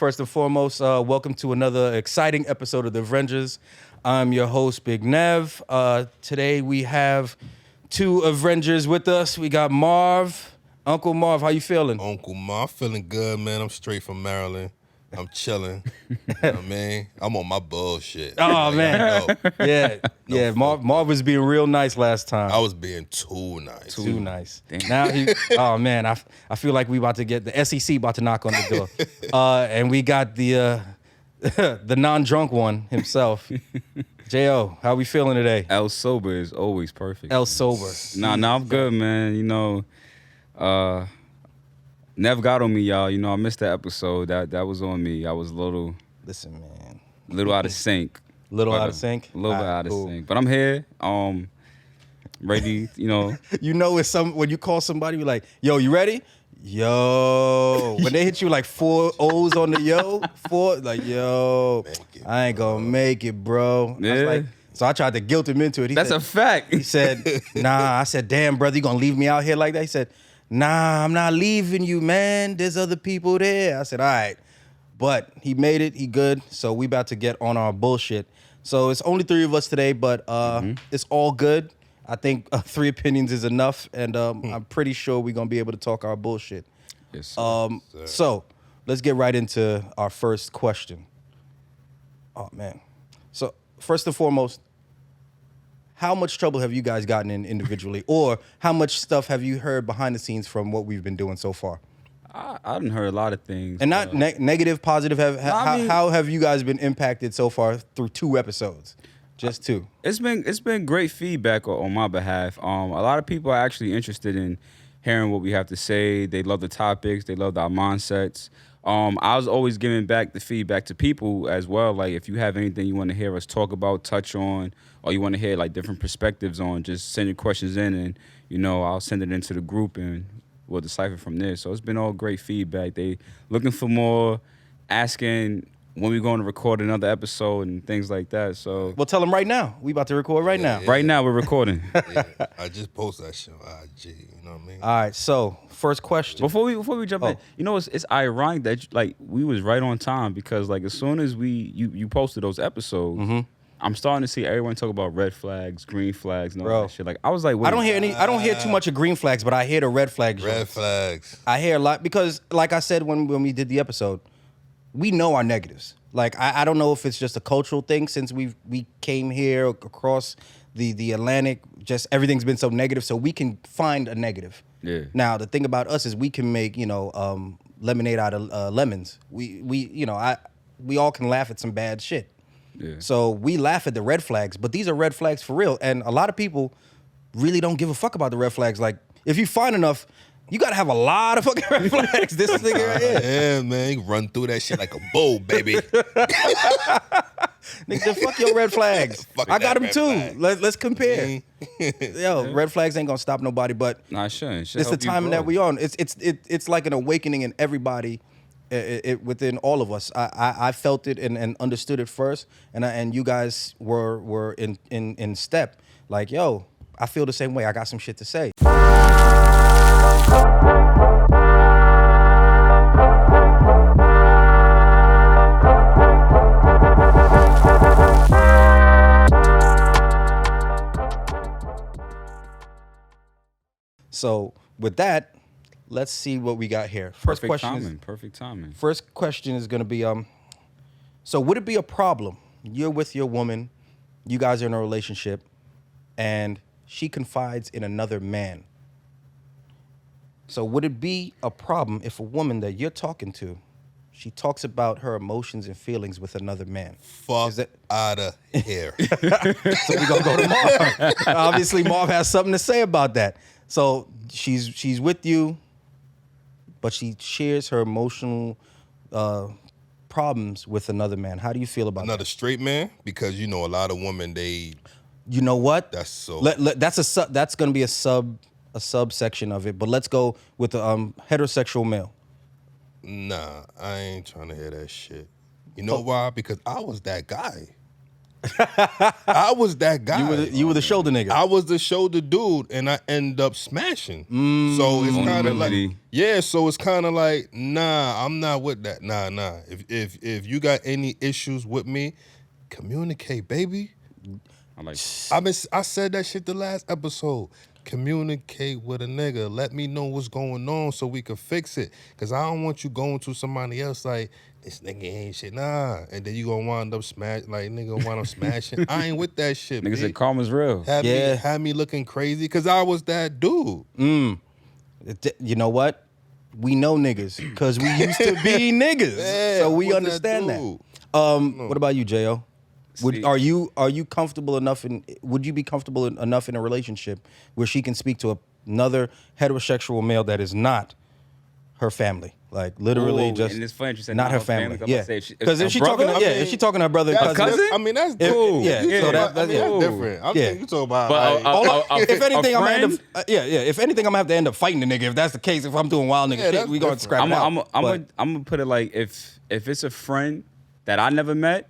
First and foremost, welcome to another exciting episode of TheAvera.ngers. I'm your host, Big Nev. Today we have two Avengers with us. We got Marv. Uncle Marv, how you feeling? Uncle Marv, feeling good, man. I'm straight from Maryland. I'm chilling. You know what I mean? I'm on my bullshit. Oh, man. Yeah. Marv was being real nice last time. I was being too nice. Too nice. Now oh man, I feel like we about to get the SEC about to knock on the door. And we got the the non-drunk one himself. J.O., how we feeling today? El Sober is always perfect. El Sober. Nah, I'm good, man. You know, Nev got on me, y'all. You know, I missed that episode. That was on me. I was a little out of sync. A little out of sync? A little bit out of sync. But I'm here. Ready, you know. You know it's when you call somebody, you're like, yo, you ready? Yo. When they hit you like 4 O's on the yo, I ain't gonna make it, bro. Yeah. So I tried to guilt him into it. That's a fact. He said, nah. I said, damn, brother, you gonna leave me out here like that? He said, nah, I'm not leaving you, man. There's other people there. I said, all right. But he made it. He good. So we about to get on our bullshit. So it's only 3 of us today, but it's all good. I think 3 opinions is enough, and I'm pretty sure we're going to be able to talk our bullshit. Yes, sir. So let's get right into our first question. Oh, man. So first and foremost, how much trouble have you guys gotten in individually, or how much stuff have you heard behind the scenes from what we've been doing so far? I done heard a lot of things. And not negative, positive. How have you guys been impacted so far through 2 episodes? Just 2. It's been great feedback on my behalf. A lot of people are actually interested in hearing what we have to say. They love the topics. They love our mindsets. I was always giving back the feedback to people as well. Like, if you have anything you want to hear us talk about, touch on, or you want to hear like different perspectives on, just send your questions in, and I'll send it into the group and we'll decipher from there. So it's been all great feedback. They looking for more, asking when we're going to record another episode and things like that. So well, tell them right now. We about to record right now. Yeah. Right now we're recording. Yeah, I just posted that shit on IG. You know what I mean? All right. So first question. Before we jump in, it's ironic that like we was right on time, because like as soon as you posted those episodes. I'm starting to see everyone talk about red flags, green flags, and all that shit. Like, I was like, wait. I don't hear too much of green flags, but I hear the red flags. Red flags. I hear a lot because, like I said when we did the episode, we know our negatives. Like, I don't know if it's just a cultural thing since we came here across the Atlantic. Just everything's been so negative, so we can find a negative. Yeah. Now the thing about us is we can make lemonade out of lemons. We all can laugh at some bad shit. Yeah. So we laugh at the red flags, but these are red flags for real. And a lot of people really don't give a fuck about the red flags. Like, if you find enough, you gotta have a lot of fucking red flags. This nigga right here. Yeah, man. You run through that shit like a bull, baby. Nigga, fuck your red flags. I got them too. Let's compare. Yo, red flags ain't gonna stop nobody, but nah, it shouldn't. It's the time that we on. It's like an awakening in everybody. Within all of us, I felt it and understood it first, and you guys were in step. Like, yo, I feel the same way. I got some shit to say. So with that, let's see what we got here. First question. Perfect timing. First question is going to be, so would it be a problem? You're with your woman, you guys are in a relationship, and she confides in another man. So would it be a problem if a woman that you're talking to, she talks about her emotions and feelings with another man? Fuck out of here. So we're going to go to Marv. Obviously, Marv has something to say about that. So she's with you, but she shares her emotional problems with another man. How do you feel about another straight man? Because a lot of women, they. You know what? That's so. That's going to be a subsection of it. But let's go with the heterosexual male. Nah, I ain't trying to hear that shit. You know why? Because I was that guy. I was that guy. You were the shoulder nigga. I was the shoulder dude, and I end up smashing. So it's kind of like, so it's kind of like, nah, I'm not with that. Nah. If you got any issues with me, communicate, baby. I said that shit the last episode. Communicate with a nigga. Let me know what's going on so we can fix it. Cause I don't want you going to somebody else like, this nigga ain't shit. Nah. And then you gonna wind up smashing. I ain't with that shit. Nigga said karma's real. Had me looking crazy cause I was that dude. You know what? We know niggas because we used to be niggas. So we understand that. What about you, J.O.? Are you comfortable enough would you be comfortable enough in a relationship where she can speak to another heterosexual male that is not her family? Like literally just and it's funny you said not her family. Yeah. Because if she brother? talking if she talking to her brother and cousin? I mean that's cool. So that's different. I think you talking about if anything I'm gonna end up if anything I'm gonna have to end up fighting the nigga if that's the case. If I'm doing wild nigga shit, we gonna scrap it out. I'm gonna put it like if it's a friend that I never met,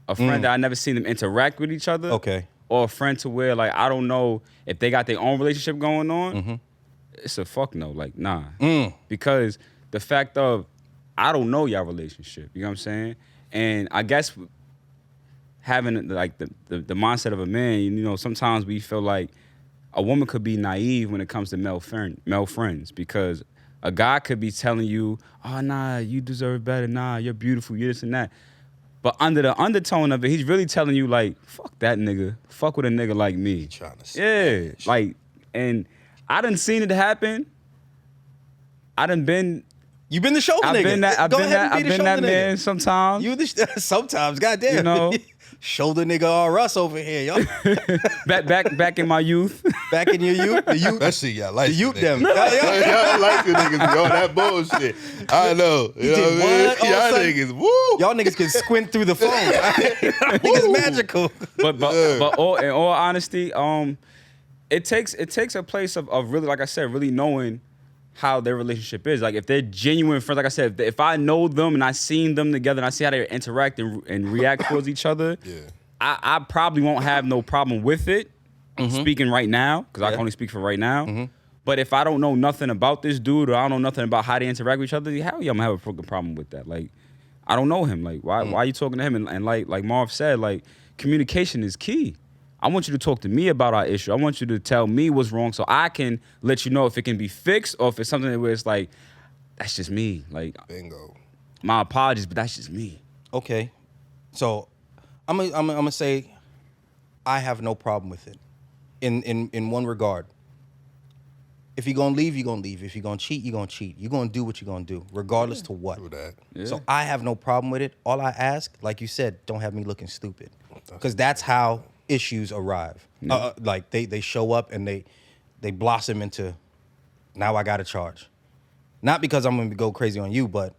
a friend that I never seen them interact with each other. Okay. Or a friend to where like I don't know if they got their own relationship going on. It's a fuck no. Like nah. Because the fact of I don't know y'all relationship. You know what I'm saying? And I guess having like the mindset of a man, you know, sometimes we feel like a woman could be naive when it comes to male friends because a guy could be telling you, oh nah, you deserve better. Nah, you're beautiful. You're this and that. But under the undertone of it, he's really telling you, like, fuck that nigga. Fuck with a nigga like me. Yeah. Like, and I done seen it happen. You been the shoulder nigga. I've been that man sometimes. Sometimes, goddamn. You know? Shoulder nigga or us over here, yo. back in my youth. Back in your youth? The youth. That shit, y'all like the youth them. Y'all like the niggas, yo. That bullshit. I know. You know what I mean? Y'all niggas, woo. Y'all niggas can squint through the phone. Niggas magical. But in all honesty, it takes a place of really, like I said, really knowing how their relationship is. Like if they're genuine friends, like I said, if I know them and I seen them together and I see how they interact and react towards each other, I probably won't have no problem with it. Speaking right now, because I can only speak for right now. But if I don't know nothing about this dude or I don't know nothing about how they interact with each other, hell yeah, I'm gonna have a fucking problem with that. Like I don't know him. Like why are you talking to him? And like Marv said, like communication is key. I want you to talk to me about our issue. I want you to tell me what's wrong so I can let you know if it can be fixed or if it's something where it's like, that's just me. Like, bingo. My apologies, but that's just me. Okay. So I'm gonna say I have no problem with it in one regard. If you're gonna leave, you're gonna leave. If you're gonna cheat, you're gonna cheat. You're gonna do what you're gonna do, regardless to what. Do that. Yeah. So I have no problem with it. All I ask, like you said, don't have me looking stupid. Because that's how issues arrive. Like they show up and they blossom into, now I got to charge. Not because I'm going to go crazy on you, but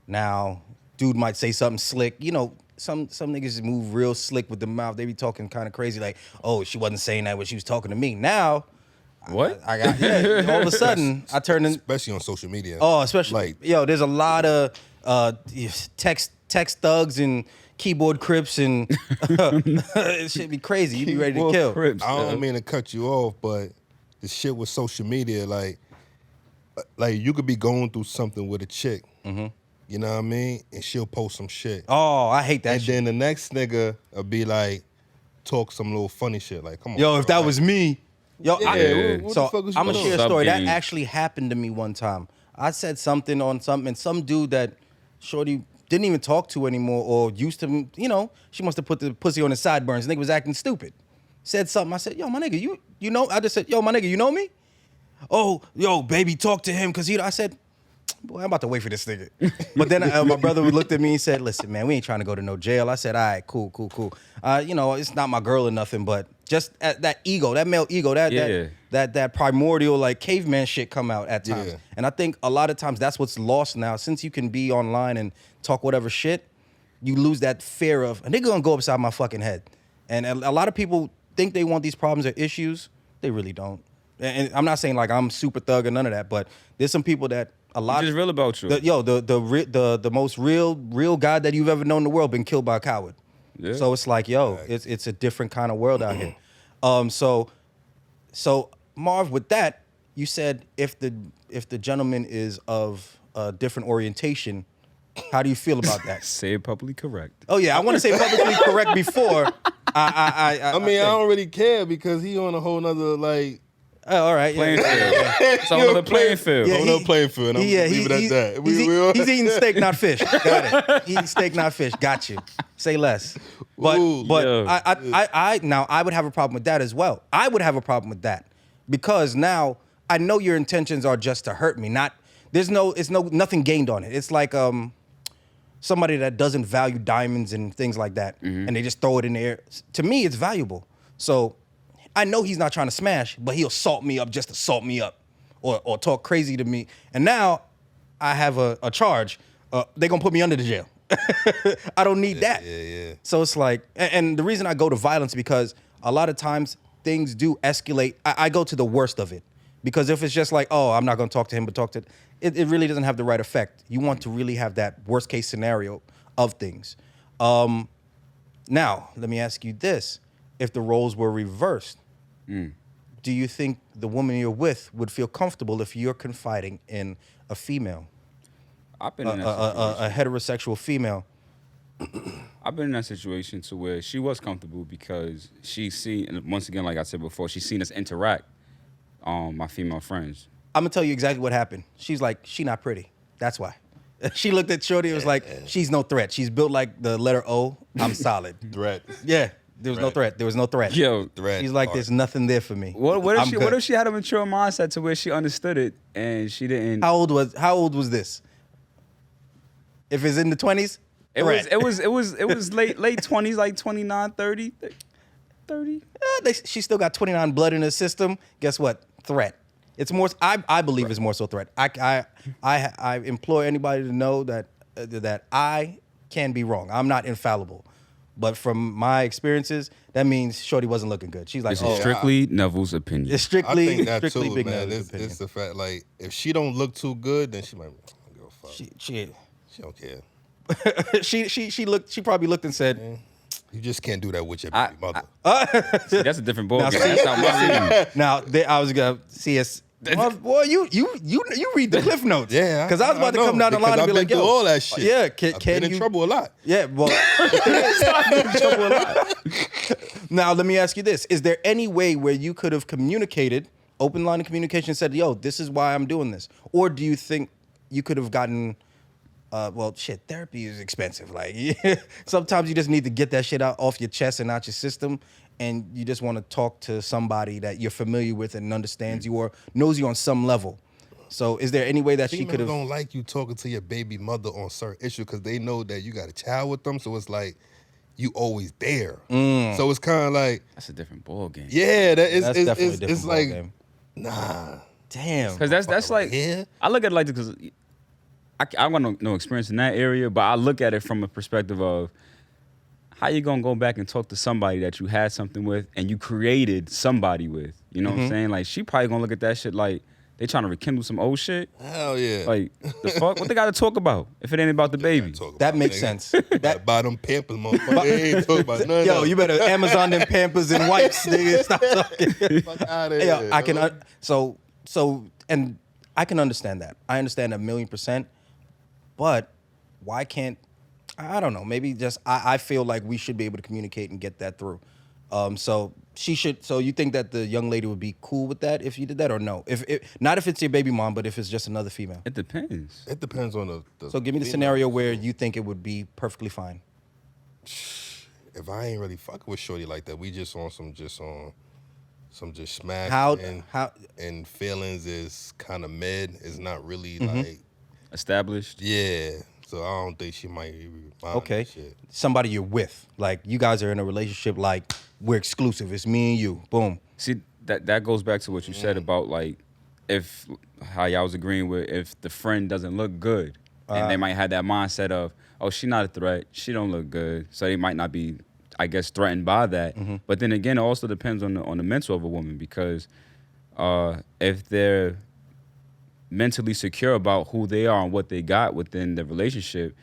now dude might say something slick. You know, some niggas move real slick with the mouth. They be talking kind of crazy like, oh, she wasn't saying that when she was talking to me. Now, what? I got, all of a sudden, I turn in. Especially on social media. Oh, especially. Like, there's a lot of text thugs and keyboard crips and it should be crazy. You be ready to kill. Crips, I don't mean to cut you off, but the shit with social media, like you could be going through something with a chick. You know what I mean? And she'll post some shit. Oh, I hate that and shit. And then the next nigga will be like, talk some little funny shit. Like, come on. Yo, if that was me. Yo, so I'm going to share a story. That actually happened to me one time. I said something on something, and some dude that shorty didn't even talk to anymore or used to, she must have put the pussy on his sideburns. Nigga was acting stupid. Said something. I said, yo, my nigga, you know? I just said, yo, my nigga, you know me? Oh, yo, baby, talk to him. Because I said, boy, I'm about to wait for this nigga. But then my brother looked at me and said, listen, man, we ain't trying to go to no jail. I said, all right, cool. It's not my girl or nothing, but just that ego, that male ego, that primordial like caveman shit come out at times. Yeah. And I think a lot of times that's what's lost now. Since you can be online and talk whatever shit, you lose that fear of, a nigga gonna go upside my fucking head. And a lot of people think they want these problems or issues. They really don't. And I'm not saying like I'm super thug or none of that, but there's some people that a lot just real about you. The most real guy that you've ever known in the world been killed by a coward. Yeah. So it's like, yo, it's a different kind of world out here. So Marv, with that, you said if the gentleman is of a different orientation, how do you feel about that? Say it publicly correct. Oh yeah, I want to say publicly correct before. I mean, I don't really care because he on a whole nother like. Oh, all right. Playing Yeah. field. It's on the playing field. Yeah, On another playing field. I'm leave it at that. He's eating steak, not fish. Got it. Eating steak, not fish. Got you. Say less. But Ooh, yeah. I would have a problem with that as well. I would have a problem with that because now I know your intentions are just to hurt me. Nothing gained on it. It's like somebody that doesn't value diamonds and things like that, and they just throw it in the air. To me, it's valuable. So I know he's not trying to smash, but he'll salt me up just to salt me up or talk crazy to me. And now I have a charge. They're going to put me under the jail. I don't need that. Yeah. So it's like, and the reason I go to violence because a lot of times things do escalate. I go to the worst of it because if it's just like, oh, I'm not going to talk to him, but it really doesn't have the right effect. You want to really have that worst case scenario of things. Now, let me ask you this. If the roles were reversed, do you think the woman you're with would feel comfortable if you're confiding in a female, I've been in that a heterosexual female? I've been in that situation to where she was comfortable because she's seen, and once again, like I said before, she's seen us interact, my female friends. I'm gonna tell you exactly what happened. She's like, she not pretty. That's why. She looked at Shorty and was like, she's no threat. She's built like the letter O. I'm solid. Threat. Yeah. There was no threat. There was no threat. Yo, Threat. She's like, there's nothing there for me. what I'm good. if she had a mature mindset to where she understood it and she didn't? How old was this? If it's in the 20s, It was late 20s, like 29, 30. She still got 29 blood in her system. Guess what? Threat. It's more. I believe it's more so threat. I implore anybody to know that I can be wrong. I'm not infallible, but from my experiences, that means Shorty wasn't looking good. She's like, This is strictly Neville's opinion. it's strictly, I think that strictly too, Big man. Nev's opinion. It's the fact, like, if she don't look too good, then she might give a fuck. She don't care. she probably looked and said, You just can't do that with your baby mother. See, that's a different ball Now, game. see- That's not my reading. now I was gonna see us. Boy, you read the cliff notes. Yeah, because I was about to know, come down the line and be I've like, been yo, through all that shit. Yeah, I've can been you? in trouble a lot. Yeah, well, trouble a lot. Now let me ask you this: is there any way where you could have communicated, open line of communication, and said, "Yo, this is why I'm doing this," or do you think you could have gotten? Well, shit, therapy is expensive. Like, sometimes you just need to get that shit out off your chest and out your system, and you just want to talk to somebody that you're familiar with and understands you or knows you on some level. So, is there any way that she Females could have? don't like you talking to your baby mother on certain issues because they know that you got a child with them. So it's like you always there. So it's kind of like, That's a different ball game. yeah, That's definitely a different it's like, ballgame. nah. Damn. Because that's like, Yeah. I look at it like this because I want no experience in that area, but I look at it from a perspective of how you gonna go back and talk to somebody that you had something with and you created somebody with. You know what I'm saying? Like, she probably gonna look at that shit like they trying to rekindle some old shit. Hell yeah. Like, the fuck? What they got to talk about if it ain't about the baby? That makes sense. That buy them Pampers, motherfucker. They ain't talking about none Yo, of you better Amazon them Pampers and wipes, nigga. Stop talking. fuck out of Yeah, here. I can. And I can understand that. I understand 1,000,000%. But why can't? I don't know. Maybe just I feel like we should be able to communicate and get that through. So she should. So you think that the young lady would be cool with that if you did that, or no? If not, if it's your baby mom, but if it's just another female. It depends. It depends on the So give me the female. scenario where you think it would be perfectly fine. If I ain't really fucking with shorty like that, we just on some smash. How and feelings is kind of mid. It's not really Mm-hmm. like Established. yeah. So I don't think she might even mind okay, that shit. somebody you're with, like you guys are in a relationship, like we're exclusive. It's me and you. Boom. See, that goes back to what you said about like if how y'all was agreeing with if the friend doesn't look good, and they might have that mindset of, oh, she not a threat, she don't look good, so they might not be, I guess, threatened by that. But then again, it also depends on the mental of a woman because if they're mentally secure about who they are and what they got within the relationship,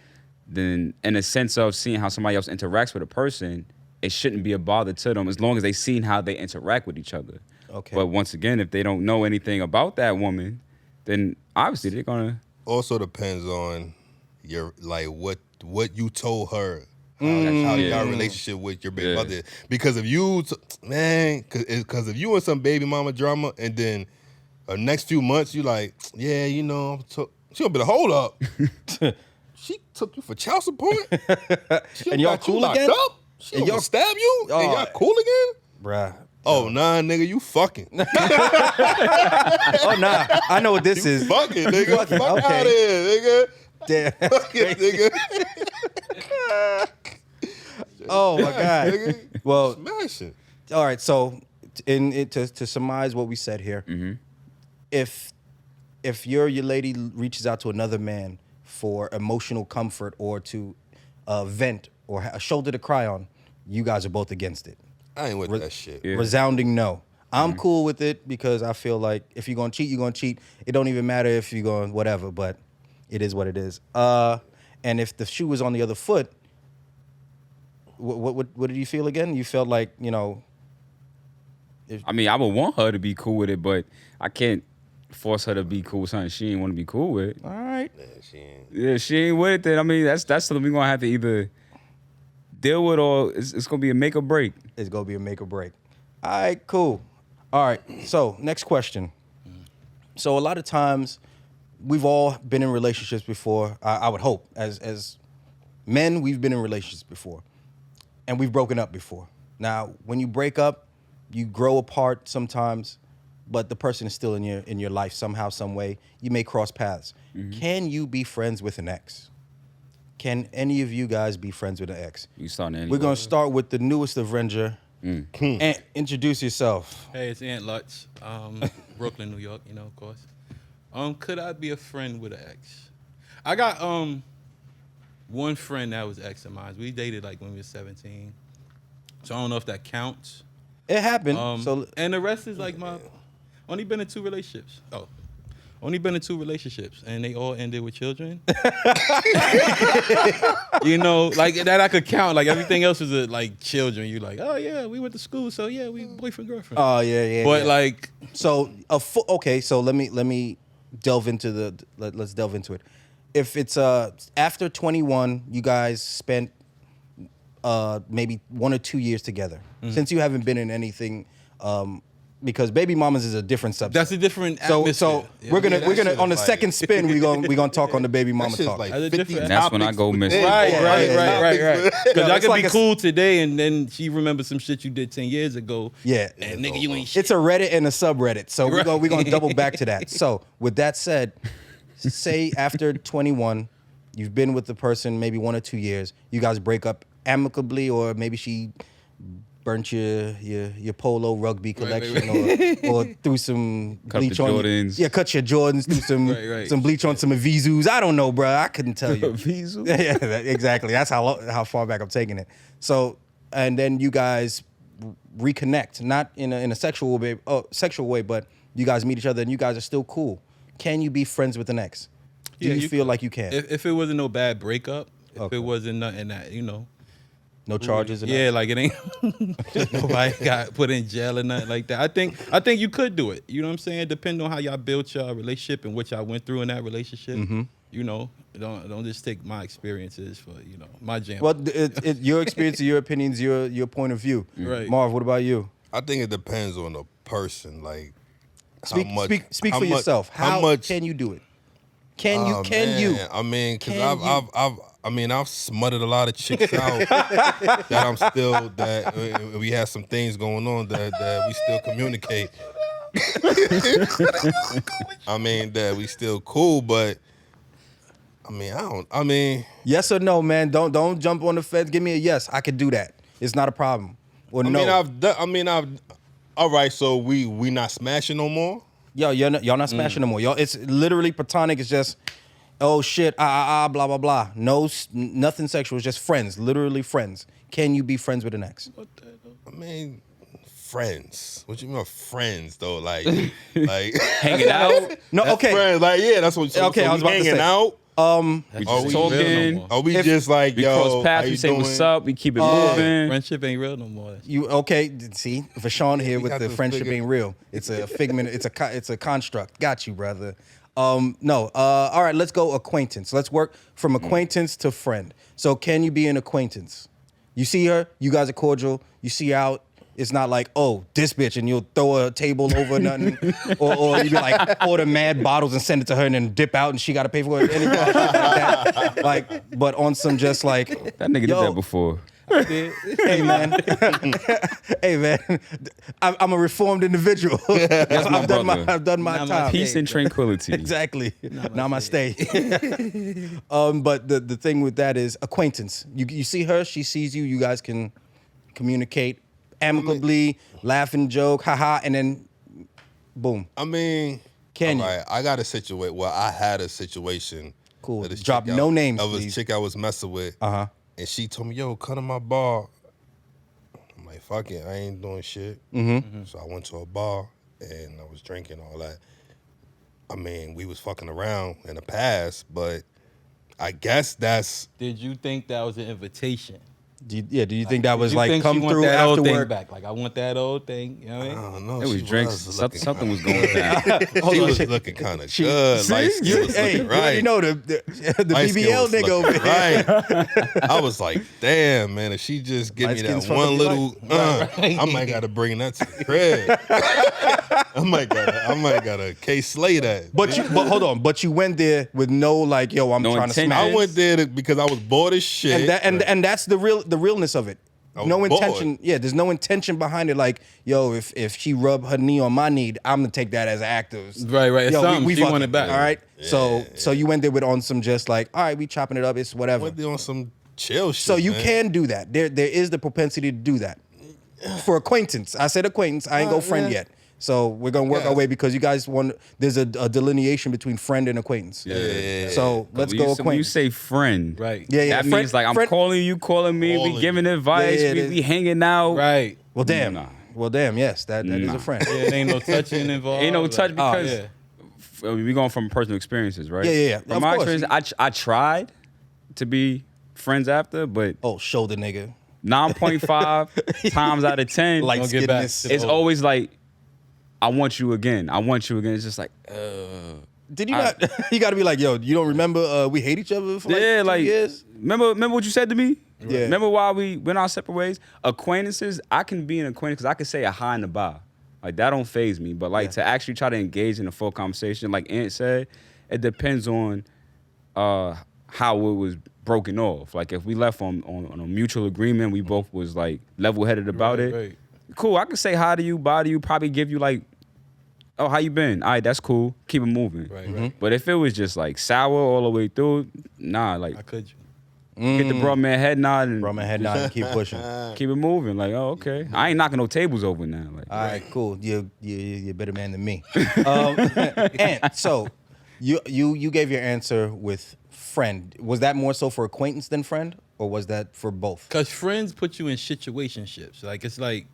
then in a sense of seeing how somebody else interacts with a person, it shouldn't be a bother to them as long as they seen how they interact with each other. Okay. But once again, if they don't know anything about that woman, then obviously they're gonna. Also depends on your like what you told her. How your relationship with your baby mother is. Because if you, because if you in some baby mama drama and then next few months you like, yeah, you know, she gonna be like, hold up. She took you for child support? And y'all cool again? Up? She gonna stab you? And y'all cool again? Bruh. Oh, nah, nigga, you fucking. Oh, nah. I know what this is. Fucking, nigga. Fucking, Fuck okay. out of here, nigga. Damn. Fucking, nigga. Oh, my God. Nigga. Well, Smashing. all right. So, to surmise what we said here, if your lady reaches out to another man for emotional comfort or to vent or a shoulder to cry on, you guys are both against it. I ain't with that shit. Yeah. Resounding no. I'm cool with it because I feel like if you're gonna cheat, you're gonna cheat. It don't even matter if you're going whatever, but it is what it is. And if the shoe was on the other foot, what did you feel again? You felt like, you know. I mean, I would want her to be cool with it, but I can't force her to be cool with something she ain't want to be cool with. All right. Yeah, she ain't with it. Then I mean, that's something we're gonna have to either deal with, or it's gonna be a make or break. It's gonna be a make or break. All right, cool. All right, so next question. So a lot of times, we've all been in relationships before. I would hope, as men, we've been in relationships before, and we've broken up before. Now, when you break up, you grow apart sometimes, but the person is still in your life somehow, some way. You may cross paths. Can you be friends with an ex? Can any of you guys be friends with an ex? You starting anyway. We're gonna start with the newest Avenger. Ant, introduce yourself. Hey, it's Ant Lutz, Brooklyn, New York, you know, of course. Could I be a friend with an ex? I got one friend that was ex of mine. We dated like when we were 17. So I don't know if that counts. It happened. And the rest is like only been in two relationships. And they all ended with children. You know, like that I could count. Like everything else was like children. You like, oh yeah, we went to school, so yeah, we boyfriend girlfriend. Oh yeah. But like, so okay. So let me delve into let's delve into it. If it's after 21, you guys spent maybe 1 or 2 years together. Since you haven't been in anything. Because baby mamas is a different subject. that's a different atmosphere. So Yeah. we're gonna shit on the is like- second spin we gonna talk on the baby mama That shit's talk. like That's a 50 different- And that's when I go missing. Right. Yeah, Because I it's could like be a- cool today, and then she remembers some shit you did 10 years ago. Yeah. And nigga, you ain't shit. It's a Reddit and a subreddit. So Right. we're gonna double back to that. So with that said, say after 21, you've been with the person maybe 1 or 2 years, you guys break up amicably, or maybe she burnt your polo rugby collection, or threw some Cut bleach the on Jordans. Yeah, cut your Jordans, threw some bleach on some Avizus. I don't know, bro. I couldn't tell you. Avizu? Yeah, exactly. That's how far back I'm taking it. So, and then you guys reconnect, not in a sexual way, but you guys meet each other and you guys are still cool. Can you be friends with an ex? Do Yeah, you feel could. like you can? If it wasn't no bad breakup, if Okay. it wasn't nothing that, you know. No charges? Yeah, like it ain't nobody got put in jail or nothing like that. I think you could do it. You know what I'm saying? Depending on how y'all built your relationship and what y'all went through in that relationship. You know, don't just take my experiences for, you know, my jam. Well, your experience, your opinions, your point of view. Right. Marv, what about you? I think it depends on the person. Like, Speak how for much- yourself. How much can you do it? Can you? Man, I mean, because I've smutted a lot of chicks out that we had some things going on that we still communicate. I mean, that we still cool, but I mean, Yes or no, man? Don't jump on the fence. Give me a yes. I could do that. It's not a problem. Or no. all right, so we not smashing no more? Yo, y'all not smashing no more. Y'all, it's literally platonic. It's just, oh shit, blah blah blah. No, nothing sexual. It's just friends. Literally friends. Can you be friends with an ex? I mean, friends. What you mean by friends though? Like Hanging out. No, that's okay. friends. Like, yeah, that's what. So, Okay, so I was we about to hanging say. out. We just talking. Are we just like, We yo, cross paths. how We you say doing? what's up. We keep it moving. Friendship ain't real no more. You okay? See, Vashawn here we with got the to friendship figure- ain't real. It's a figment. It's a construct. Got you, brother. No. All right. Let's go acquaintance. Let's work from acquaintance to friend. So can you be an acquaintance? You see her. You guys are cordial. You see her out. It's not like, oh, this bitch, and you'll throw a table over nothing, or you be like order mad bottles and send it to her and then dip out and she got to pay for it. Anything like that. Like, but on some just like That nigga did yo, that before. Hey man, hey man, I'm a reformed individual. That's my brother. I've done my Namaste. time. Peace and tranquility. Exactly. Namaste. But the thing with that is acquaintance. You see her, she sees you. You guys can communicate amicably, laugh and joke, haha, and then boom. I mean, Can you? alright, I got a situation. Well, I had a situation. Cool. with this Drop chick no names, Of a please. chick I was messing with. Uh-huh. And she told me, yo, come to my bar. I'm like, fuck it, I ain't doing shit. So I went to a bar and I was drinking all that. I mean, we was fucking around in the past, but I guess that's Did you think that was an invitation? Do you think that was Did you like think come she want through that after old thing work? back? Like I want that old thing. You know what I I mean? don't know. It was she drinks. looking Something was kinda- going down. She was looking kind of She- good. See? Light skin was Hey, looking you already right. know the Light skin BBL was nigga over looking here. right. I was like, damn, man, if she just give Light me skin's that fucking one be little, Right. I might gotta bring that to the crib. I might gotta K-slay that. But hold on. But you went there with no like, yo, I'm No trying to intention. smash. I went there because I was bored as shit. And that's the realness of it. I was No bored. intention. Yeah, there's no intention behind it. Like, yo, if she rub her knee on my knee, I'm gonna take that as an act of Right. It's Yo, something. She fucking, want it back. All right. So you went there with on some just like, all right, we chopping it up. It's whatever. went there on some chill shit. So you man. can do that. There is the propensity to do that for acquaintance. I said acquaintance. I ain't go friend yeah. yet. So we're gonna work our way because you guys want. There's a delineation between friend and acquaintance. Yeah. So let's go When you acquaintance. say friend, Right. Yeah, that friend- means like I'm friend- calling you, calling me, Calling we you. giving advice, Yeah, we hanging out. Right. Well, damn. Nah. Well, damn. Yes, that is Nah. a friend. Yeah, it ain't no touching involved. Ain't no touch Like, because yeah. we going from personal experiences, right? Yeah. From Of my course. experience, I tried to be friends after, but Oh, shoulder nigga. 9.5 times out of 10, Light Don't get back skinnedness. to the it's old. always like, I want you again. I want you again. It's just like, Did you not? You got to be like, yo. You don't remember? We hate each other for like yeah, 2 like, years. remember what you said to me? Yeah. Remember why we went our separate ways? Acquaintances, I can be an acquaintance because I can say a hi and a bye. Like, that don't faze me. But, like, to actually try to engage in a full conversation, like Ant said, it depends on how it was broken off. Like, if we left on a mutual agreement, we both was, like, level-headed about it. Right. Cool, I can say hi to you, bye to you, probably give you, like, oh, how you been? All right, that's cool. Keep it moving. Right. But if it was just, like, sour all the way through, nah, like, How could you? get the bro man head nod and Bro, my head down and keep pushing. keep it moving. Like, oh, okay. I ain't knocking no tables over now. Like, All right, cool. You're a better man than me. And so you gave your answer with friend. Was that more so for acquaintance than friend, or was that for both? Cause friends put you in situationships. Like it's like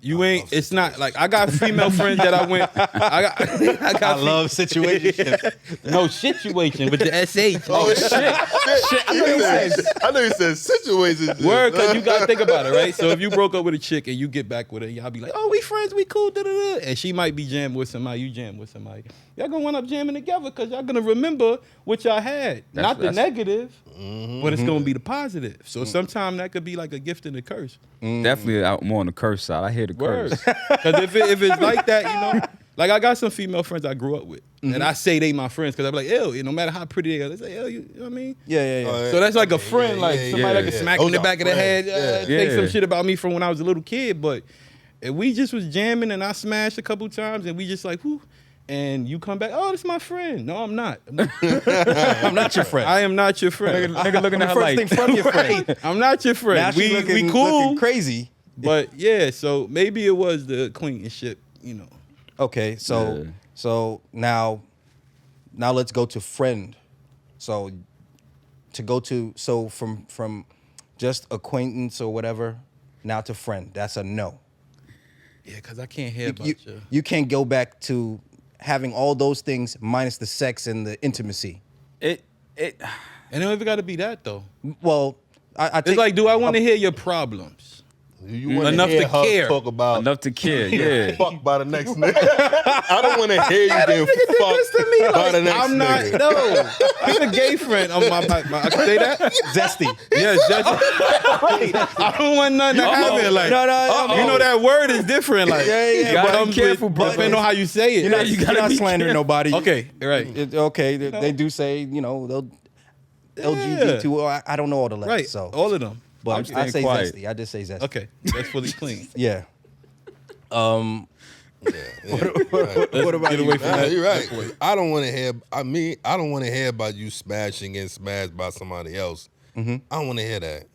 you ain't. It's not like I got female friends that I went. I got. I love situationships. no situation with the sh. Oh shit! I know you said situations. Word, cause you gotta think about it, right? So if you broke up with a chick and you get back with her, y'all be like, "Oh, we friends, we cool." Da, da, da. And she might be jamming with somebody, you jam with somebody. Y'all gonna wind up jamming together because y'all gonna remember what y'all had, not the negative, but it's gonna be the positive. So sometimes that could be like a gift and a curse. definitely out more on the curse side. I hear the Word, curse. because if it's like that, you know, like I got some female friends I grew up with, and I say they my friends because I'm like, ew, no matter how pretty they are, they say, ew, you know what I mean? Yeah. So that's like a friend, like somebody that can smack me in the Those back of the are head, friends, say yeah. some shit about me from when I was a little kid. But if we just was jamming and I smashed a couple times and we just like, whoo, and you come back, oh, that's my friend. No, I'm not. I'm not your friend. I am not your friend. Nigga looking the at her first like, thing from your friend. I'm not your friend. Now she we cool, looking crazy. but yeah. So maybe it was the acquaintanceship, you know. Okay, so now let's go to friend. So from just acquaintance or whatever, now to friend. That's a no. Yeah, because I can't hear about you. You can't go back to having all those things minus the sex and the intimacy. And it don't even got to be that though. Well, I It's think like, do I want to hear your problems? You want Enough to hear her care. talk about Enough to care, yeah. fucked by the next nigga. I don't want to hear you getting fucked by the next I'm not. nigga. No, I have a gay friend on my. I can say that. zesty. Yes, I don't want nothing to happen. Like, No, you know that word is different. Like, Yeah. You gotta be careful, but- depending on how you say it. You're not slandering nobody. Okay, right. Okay, they do say they'll LGBT2. I don't know all the letters, Right. so All of them. but I staying say quiet. zesty. I just say zesty. Okay, that's fully clean. Yeah. What about you? You're right. I don't want to hear. I don't want to hear about you smashing and smashed by somebody else. I don't want to hear that.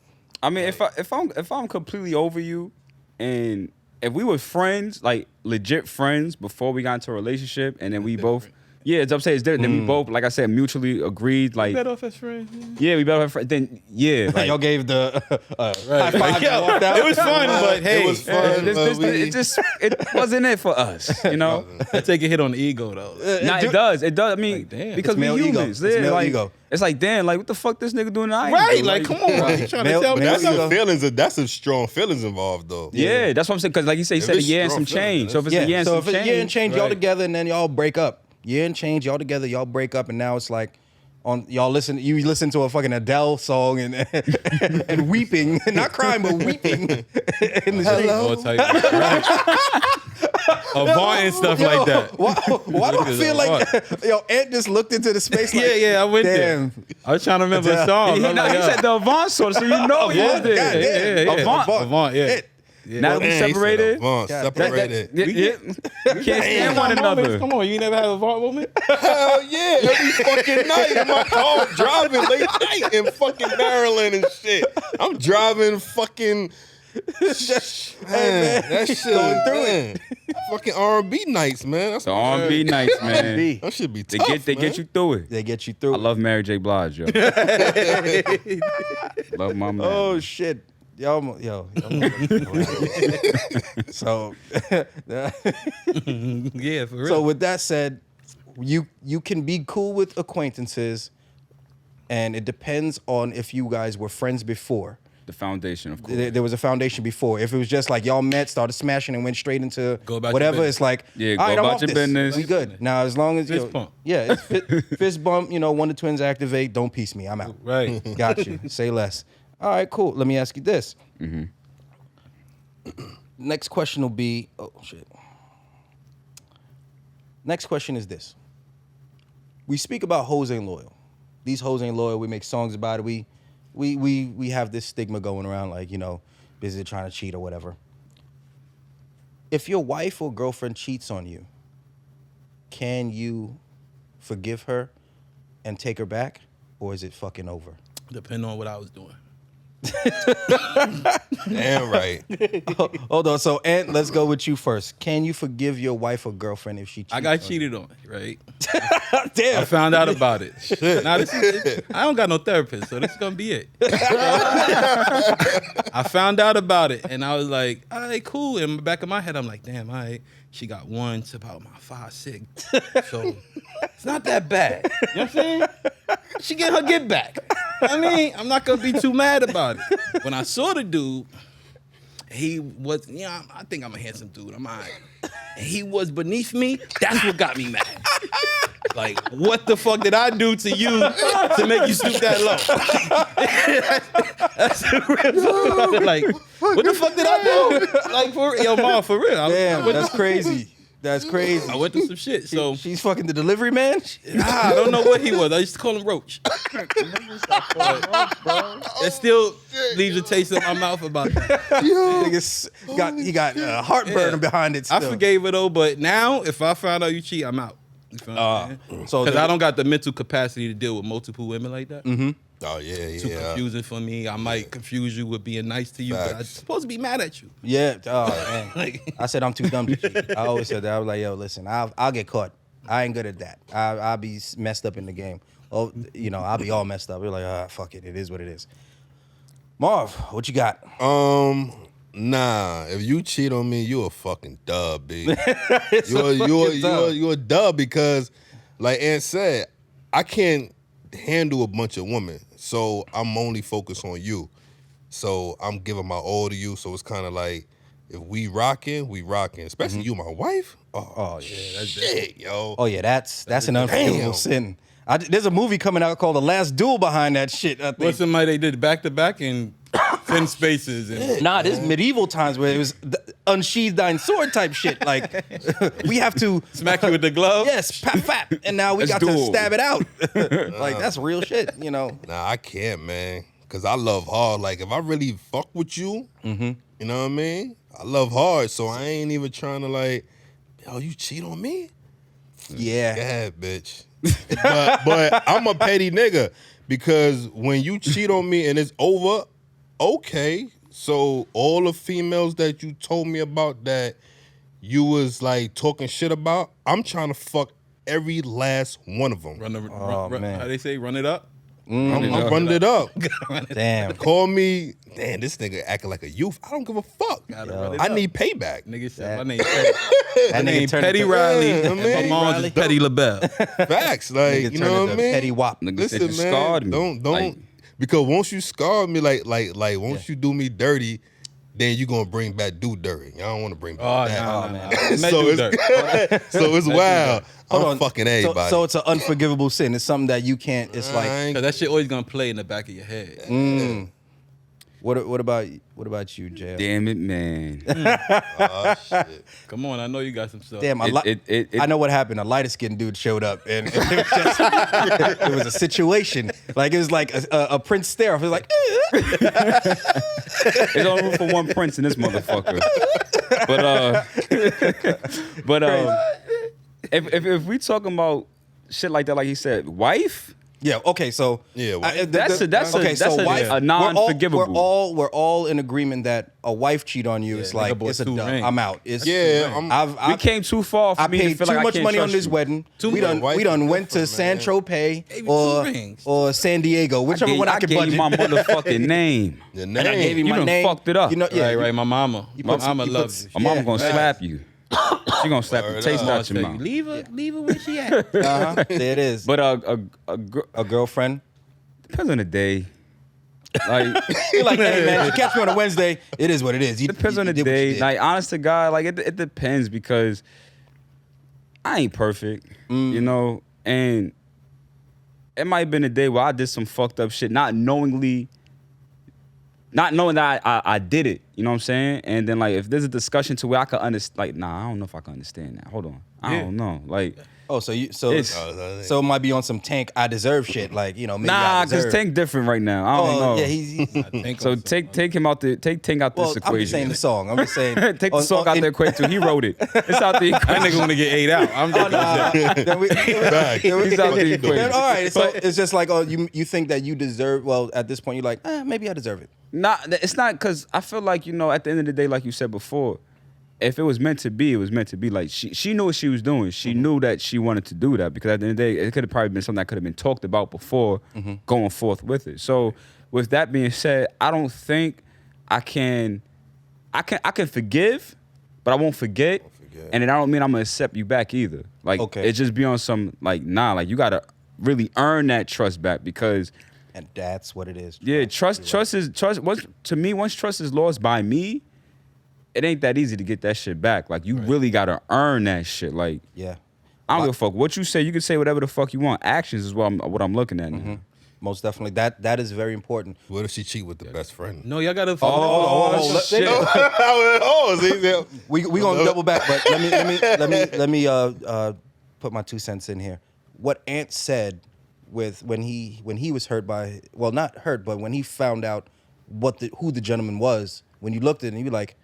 I mean, if I'm completely over you, and if we were friends, like legit friends, before we got into a relationship, and then we both, yeah, it's I'm saying it's different. Then we both, like I said, mutually agreed, like, Better off as friends. yeah, we better have friends. Then yeah, like, Y'all gave the Right. high five and walked out. It was fun, but hey, it was fun. it wasn't it for us, you know. I take a hit on the ego though. Nah, it does. I mean, Like, damn. because It's male we ego. humans. It's Yeah, male like, ego. it's like, damn, like what the fuck this nigga doing? I ain't Right, doing, like, come on, Right. you trying to Male- tell me male That's ego. some feelings. That's some strong feelings involved, though. Yeah, that's what I'm saying. Because like you say, he If said a it's year and some strong feelings, change. So if it's a year and so some if it's change, a year and change, y'all right. together, and then y'all break up. Year and change, y'all together, y'all break up, and now it's like you listen to a fucking Adele song and and weeping, not crying but weeping in the street. All type of, right. Avant and stuff like that. Why do I feel like Ant just looked into the space? Like, Yeah, I went damn. there. I was trying to remember a song. he I'm like, said the Avant song, so you know he was Avant? there. Goddamn. Avant. yeah. Now that we Man, he said separated, Avant, separated. yeah, we can't stand one another. Come on, you never had a Avant moment? Hell yeah, every fucking night in my car, driving late night in fucking Maryland and shit. I'm driving fucking. Man, that shit going through it. Fucking R&B nights, man. That's The R&B nights, man. B. That should be They tough. get you through it. They get you through. I love Mary J. Blige, yo. Love my man. Oh shit. Yo. So Yeah, for real. So with that said, you can be cool with acquaintances, and it depends on if you guys were friends before. The foundation, of course. There was a foundation before. If it was just like y'all met, started smashing, and went straight into Go about your whatever, business. it's like, Yeah, all go right, I'm about off your this. business. We good now. As long as Fist bump. yeah, it's fist bump. One of the twins activate. Don't piece me. I'm out. right. Got you. Say less. All right, cool. Let me ask you this. Next question will be, oh shit. Next question is this. We speak about hoes ain't loyal. These hoes ain't loyal. We make songs about it. We have this stigma going around, like, busy trying to cheat or whatever. If your wife or girlfriend cheats on you, can you forgive her and take her back, or is it fucking over? Depending on what I was doing. Damn right. Hold on. So, Ant, let's go with you first. Can you forgive your wife or girlfriend if she cheats? I got on cheated on, right? you? Damn. I found out about it. Now, I don't got no therapist, so this is gonna be it. I found out about it, and I was like, all right, cool. In the back of my head, I'm like, damn, all right. She got one to about my 5'6", so it's not that bad. You know what I'm saying? She get her get back. I mean, I'm not gonna be too mad about it. When I saw the dude, he was, I think I'm a handsome dude. I'm all right. And he was beneath me. That's what got me mad. Like, what the fuck did I do to you to make you stoop that low? That's the real fuck. Like, what the fuck did I do? Like, Marv, for real. Damn, that's crazy. That's crazy. I went through some shit. So She's fucking the delivery man? I don't know what he was. I used to call him Roach. It still leaves a taste in my mouth about that. He got heartburn behind it still. I forgave it though, but now if I find out you cheat, I'm out. You feel what I'm saying? So Because I don't got the mental capacity to deal with multiple women like that. Oh yeah, Too yeah. confusing for me. I might confuse you with being nice to you, but I'm Facts. supposed to be mad at you. Yeah. Oh, man. Like, I said I'm too dumb to cheat. I always said that. I was like, yo, listen, I'll get caught. I ain't good at that. I'll be messed up in the game. Oh, I'll be all messed up. You're like, fuck it. It is what it is. Marv, what you got? Nah. If you cheat on me, you a fucking dub, B. You're a dub because, like Ant said, I can't handle a bunch of women, so I'm only focused on you. So I'm giving my all to you. So it's kind of like, if we rocking, especially you, my wife. Oh yeah, that's shit, yo. Oh yeah, that's an unforgivable sin. There's a movie coming out called The Last Duel behind that shit. I think. What's somebody they did back to back and thin spaces and Nah, this medieval times where it was unsheathed thine sword type shit. Like we have to smack you with the glove. Yes, pap pap, and now we Let's got to duel. stab it out. Like that's real shit, you know. Nah, I can't, man. Cause I love hard. Like if I really fuck with you, you know what I mean? I love hard, so I ain't even trying to like, yo, you cheat on me? Yeah. Yeah, bitch. but I'm a petty nigga because when you cheat on me and it's over, okay. So all the females that you told me about that you was like talking shit about, I'm trying to fuck every last one of them. Run, man. how they say, run it up. I'm running it up. Damn. Call me, damn, this nigga acting like a youth. I don't give a fuck. Gotta run it I up. need payback. Nigga said, That- my name Petty. That My name nigga turned Petty into- Riley. Yeah, and man. my mom's Riley. is Petty LaBelle. Facts, like, Nigga you turned know what I into mean? Petty Wop. Nigga Listen, said you man, scarred me. don't, Like, because once you scar me, like once you do me dirty, then you gonna bring back do dirty. I don't want to bring back Oh, that. nah, man. nah. So Met do dirt. So it's wild. Hold I'm on. fucking everybody. So it's an unforgivable sin. It's something that you can't. It's I like ain't- Cause that shit always gonna play in the back of your head. what about you, Jay? damn it, man. oh, shit. Come on, I know you got some stuff. Damn, It- I know what happened. A lighter skinned dude showed up, and it was just it was a situation. Like it was like a Prince stare off. It was like, There's only room for one prince in this motherfucker. But if we talking about shit like that, like he said, wife, yeah, okay, so Yeah, that's a wife, non-forgivable. We're all in agreement that a wife cheat on you. Yeah, it's nigga like bought it's a two dub. rings. I'm out. It's Yeah, I'm- we came too far for I me to paid feel too like I much can't money on trust this you. wedding. Too We much. done Wife we done is went to different, San man. Tropez Gave you two rings. or San Diego, whichever one I could gave budget. you my motherfucking name. Your and I gave you You my done name. fucked it up. You know, yeah, Right. My mama. My put some- mama you put loves some- you. My mama Yeah, gonna right. slap you. She gonna slap the Word taste up. out your mouth. Leave her where she at. Uh-huh, there it is. But a girlfriend. depends on the day. Like You're like, hey man, you catch me on a Wednesday. It is what it is. You, depends you on the did what you day. did. Like honest to God, like it depends because I ain't perfect, you know, and it might have been a day where I did some fucked up shit, not knowing that I did it. You know what I'm saying? And then like if there's a discussion to where I could understand, like I don't know if I can understand that. Hold on, I Yeah. don't know. Like Oh, so It's- so it might be on some Tank. I deserve shit. Like maybe nah, I cause deserve. Tank different right now. I don't know. Oh yeah, he's Think So on take him out the take Tank out well. this I'm just saying equation. the song. I'm just saying. Take the song out the equation too. He wrote it. It's out the That equation. nigga wanna get ate out. I'm just Then we, Back. He's out the equation. then, all right, so it's just like, oh, you think that you deserve. Well, at this point, you're like, maybe I deserve it. It's not because I feel like, at the end of the day, like you said before, if it was meant to be, it was meant to be. Like she knew what she was doing. She knew that she wanted to do that because at the end of the day, it could have probably been something that could have been talked about before going forth with it. So with that being said, I don't think I can forgive, but I won't forget. And then I don't mean I'm gonna accept you back either. Like Okay. it just be on some like like you gotta really earn that trust back because And that's what it is. yeah, trust is trust. Once trust is lost by me, it ain't that easy to get that shit back. Like you really gotta earn that shit. Like Yeah. I don't give a fuck what you say. You can say whatever the fuck you want. Actions is what I'm looking at. Now. Most definitely. That is very important. What if she cheat with the best friend? No, y'all gotta. Oh, shit. see, We gonna double back, but let me put my 2 cents in here. What Ant said with when he was hurt by, well, not hurt, but when he found out who the gentleman was, when you looked at him, you were like,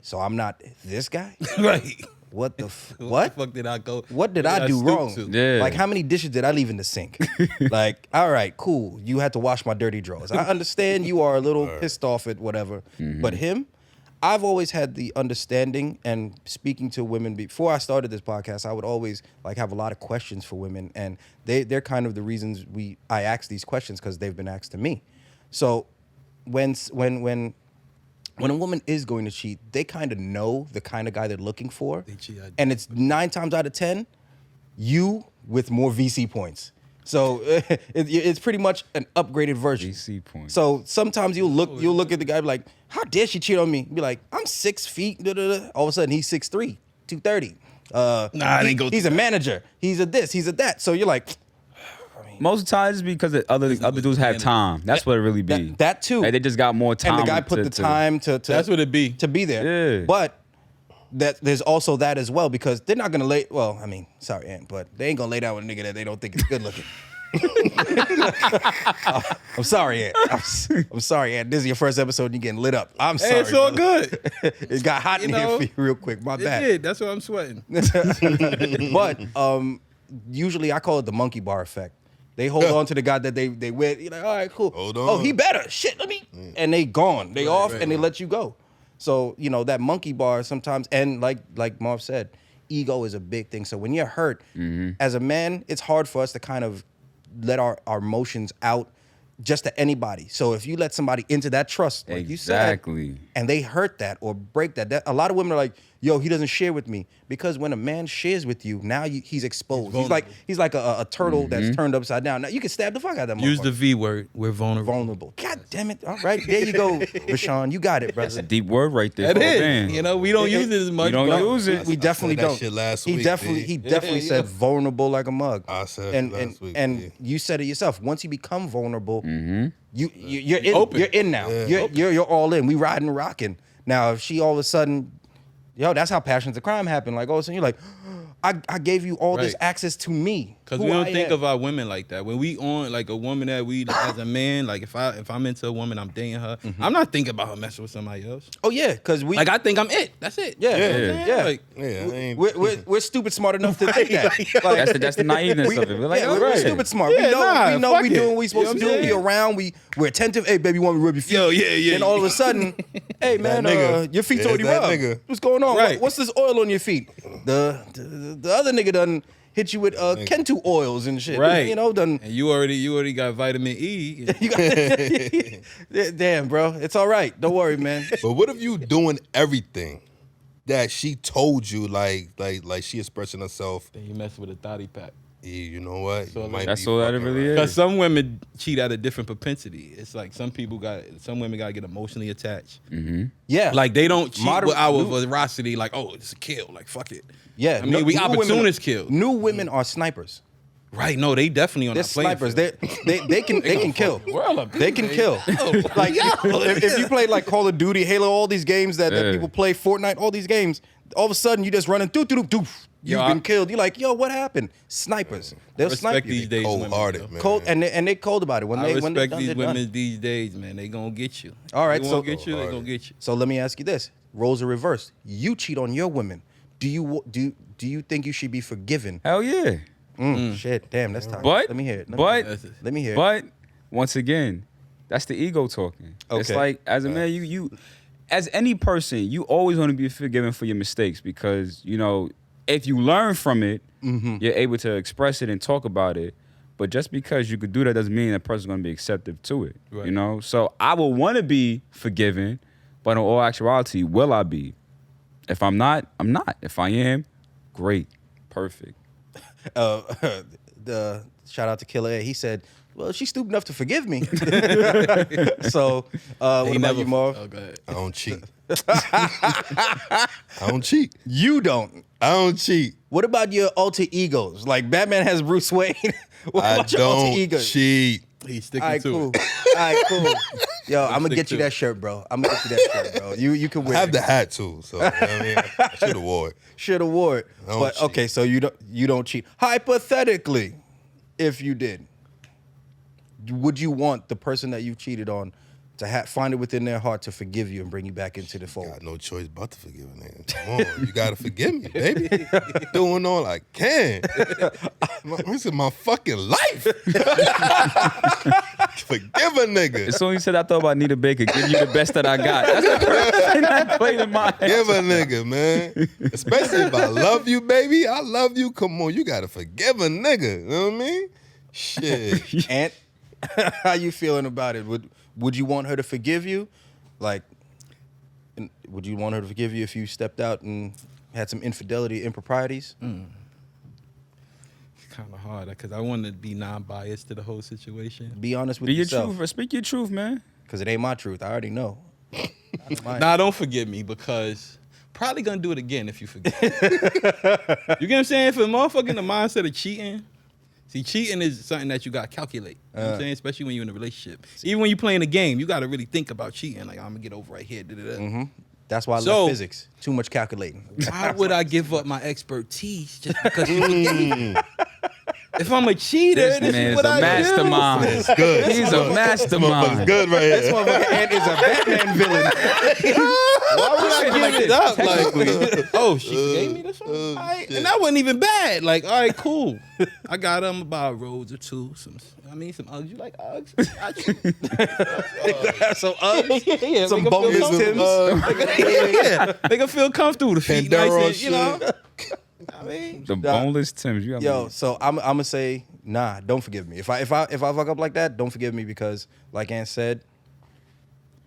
so I'm not this guy? Right. What the What the fuck did I go? What did I do stoop wrong? to? Yeah. Like, how many dishes did I leave in the sink? Like, all right, cool. You had to wash my dirty drawers. I understand you are a little pissed off at whatever. But him, I've always had the understanding, and speaking to women before I started this podcast, I would always like have a lot of questions for women, and they're kind of the reasons I ask these questions because they've been asked to me. So when a woman is going to cheat, they kind of know the kind of guy they're looking for. They cheat. And it's 9 times out of 10, you with more VC points. So it's pretty much an upgraded version. DC point. So sometimes you'll look at the guy and be like, how dare she cheat on me? Be like, I'm 6 feet. Da, da, da. All of a sudden he's 6'3", 230. I didn't go. He's a manager. He's a this. He's a that. So you're like, Most of the time it's because the other dudes have time. That's what it really be. that too. Like, they just got more time. And the guy put the time to That's what it be. to be there. Yeah. But there's also that as well, because they're not gonna lay. Well, I mean, sorry, Ant, but they ain't gonna lay down with a nigga that they don't think is good looking. I'm sorry, Ant. I'm sorry, Ant. This is your first episode and you're getting lit up. I'm sorry. Hey, it's all brother. good. It got hot in You here know, for you real quick. My It bad. did. That's why I'm sweating. But usually I call it the monkey bar effect. They hold on to the guy that they with. You're like, all right, cool. Hold Oh, on. he better. Shit, let me. And they gone. They off right, and they let you go. So, that monkey bar sometimes, and like Marv said, ego is a big thing. So when you're hurt, as a man, it's hard for us to kind of let our emotions out just to anybody. So if you let somebody into that trust, like you said, and they hurt that or break that, a lot of women are like, yo, he doesn't share with me. Because when a man shares with you, now he's exposed. He's like a turtle that's turned upside down. Now you can stab the fuck out of that motherfucker. Use the V word. We're vulnerable. Vulnerable. God damn it. All right, there you go, Rashawn. You got it, That's a brother. deep word right there. That for a is. man. We don't use it as much. We don't but use it. We definitely that don't. shit last he week, definitely D. said vulnerable like a mug. I said and last week, and D. you said it yourself. Once you become vulnerable, you're in. Open. You're in now. You're all in. We riding and rocking. Now if she all of a sudden, that's how passions of crime happen. Like all of a sudden you're like, I gave you all this Right. access to me. Because who we don't I think am. of our women like that. When we on like a woman that we as a man, like if I'm into a woman, I'm dating her. I'm not thinking about her messing with somebody else. Oh yeah, because we Like I think I'm it. That's it. yeah. You know what I'm saying? Yeah. Like, Yeah, I ain't, We're stupid smart enough to think that. Like, That's the naiveness of it. We're like, we're alright. stupid smart. Yeah, we know fuck we it. doing what we supposed You to know do. what I'm We saying? around. We're attentive. Hey, baby, you want me to rub your feet? Yo, yeah. Then all of a sudden, hey man, nigga. your feet's Yeah, already that rubbed. nigga. What's going on? Right. What's this oil on your feet? The other nigga done hit you with Kentu oils and shit. Right. Done. And you already got vitamin E. You got, damn, bro, it's all right. Don't worry, man. But what if you doing everything that she told you, like she expressing herself? Then you mess with a thotty pack. You know what? So You might that's be all that it fucking really right. is. Because some women cheat at a different propensity. It's like some women got to get emotionally attached. Yeah, Like they don't cheat Moder- with our new- veracity. Like, oh, it's a kill. Like, fuck it. yeah. I mean, we new women- opportunist kill. New women are snipers. Right? No, they definitely on They're that playing snipers. field. They can kill. World up. They can kill. Like if you play like Call of Duty, Halo, all these games that people play, Fortnite, all these games, all of a sudden you just running doof. You've Yo, been killed. You're like, yo, what happened? Snipers. They'll snipe Respect you. these days. Cold-hearted, women, man. Cold and they cold about it. When I they when they respect done, these they're done. women these days, man. They gonna get you. All right, they so- won't get you. They gonna get you. So let me ask you this: roles are reversed. You cheat on your women. Do you think you should be forgiven? Hell yeah. Shit, damn, that's tough. But let me hear it. Let me hear it. But once again, that's the ego talking. It's Okay. like as a man, you as any person, you always want to be forgiven for your mistakes because if you learn from it, you're able to express it and talk about it. But just because you could do that doesn't mean that person's going to be acceptive to it. Right. So I will want to be forgiven, but in all actuality, will I be? If I'm not, I'm not. If I am, great, perfect. The shout out to Killer A. He said, "Well, she's stupid enough to forgive me." So, what about you, Marv? Oh, go ahead. I don't cheat. I don't cheat. You don't. I don't cheat. What about your alter egos? Like Batman has Bruce Wayne. What I about your alter don't egos? cheat. He's sticking All right, to cool. it. All right, cool. Yo, I'm gonna stick get you to that it. shirt, bro. I'm gonna get you that shirt, bro. You can I wear have it. the hat too, so you know what I mean, I should have wore it. Should have wore it. I don't But cheat. okay, so you don't cheat. Hypothetically, if you did, would you want the person that you cheated on to find it within their heart to forgive you and bring you back into the fold? Got no choice but to forgive a nigga. Come on, you gotta forgive me, baby. Doing all I can. This is my fucking life. Forgive a nigga. As soon as you said I thought about Nita Baker, give you the best that I got. That's the first thing that played in my head. Give a nigga, man. Especially if I love you, baby. I love you. Come on, you gotta forgive a nigga. You know what I mean? Shit. Ant, how you feeling about it? Would you want her to forgive you? Like, would you want her to forgive you if you stepped out and had some infidelity, improprieties? kind of hard because I want to be non-biased to the whole situation. Be honest with Be your yourself. truth. Speak your truth, man. Because it ain't my truth. I already know. Nah, don't forgive me because probably gonna do it again if you forget. You get what I'm saying? For a motherfucker in the mindset of cheating, see, cheating is something that you got to calculate. You know what I'm saying? Especially when you're in a relationship. Even when you're playing a game, you got to really think about cheating. Like, I'm going to get over right here. That's why I love physics. Too much calculating. Why would I give up my expertise just because you forget me? If I'm a cheater, this is what I mastermind. It's good. He's a mastermind. It's good right here. This motherfucker Ant is a Batman villain. Why would I give it up? Like, oh, she gave me this one? All right. And that wasn't even bad. Like, all right, cool. I got about roads or two. Some Uggs. You like Uggs? Some Uggs. Yeah, Some boneless Timbs. Yeah. They can feel comfortable. The feet nice and, you know. I mean, The boneless Timbs. You got Yo, so I'm gonna say, nah, don't forgive me. If I fuck up like that, don't forgive me because, like Ant said,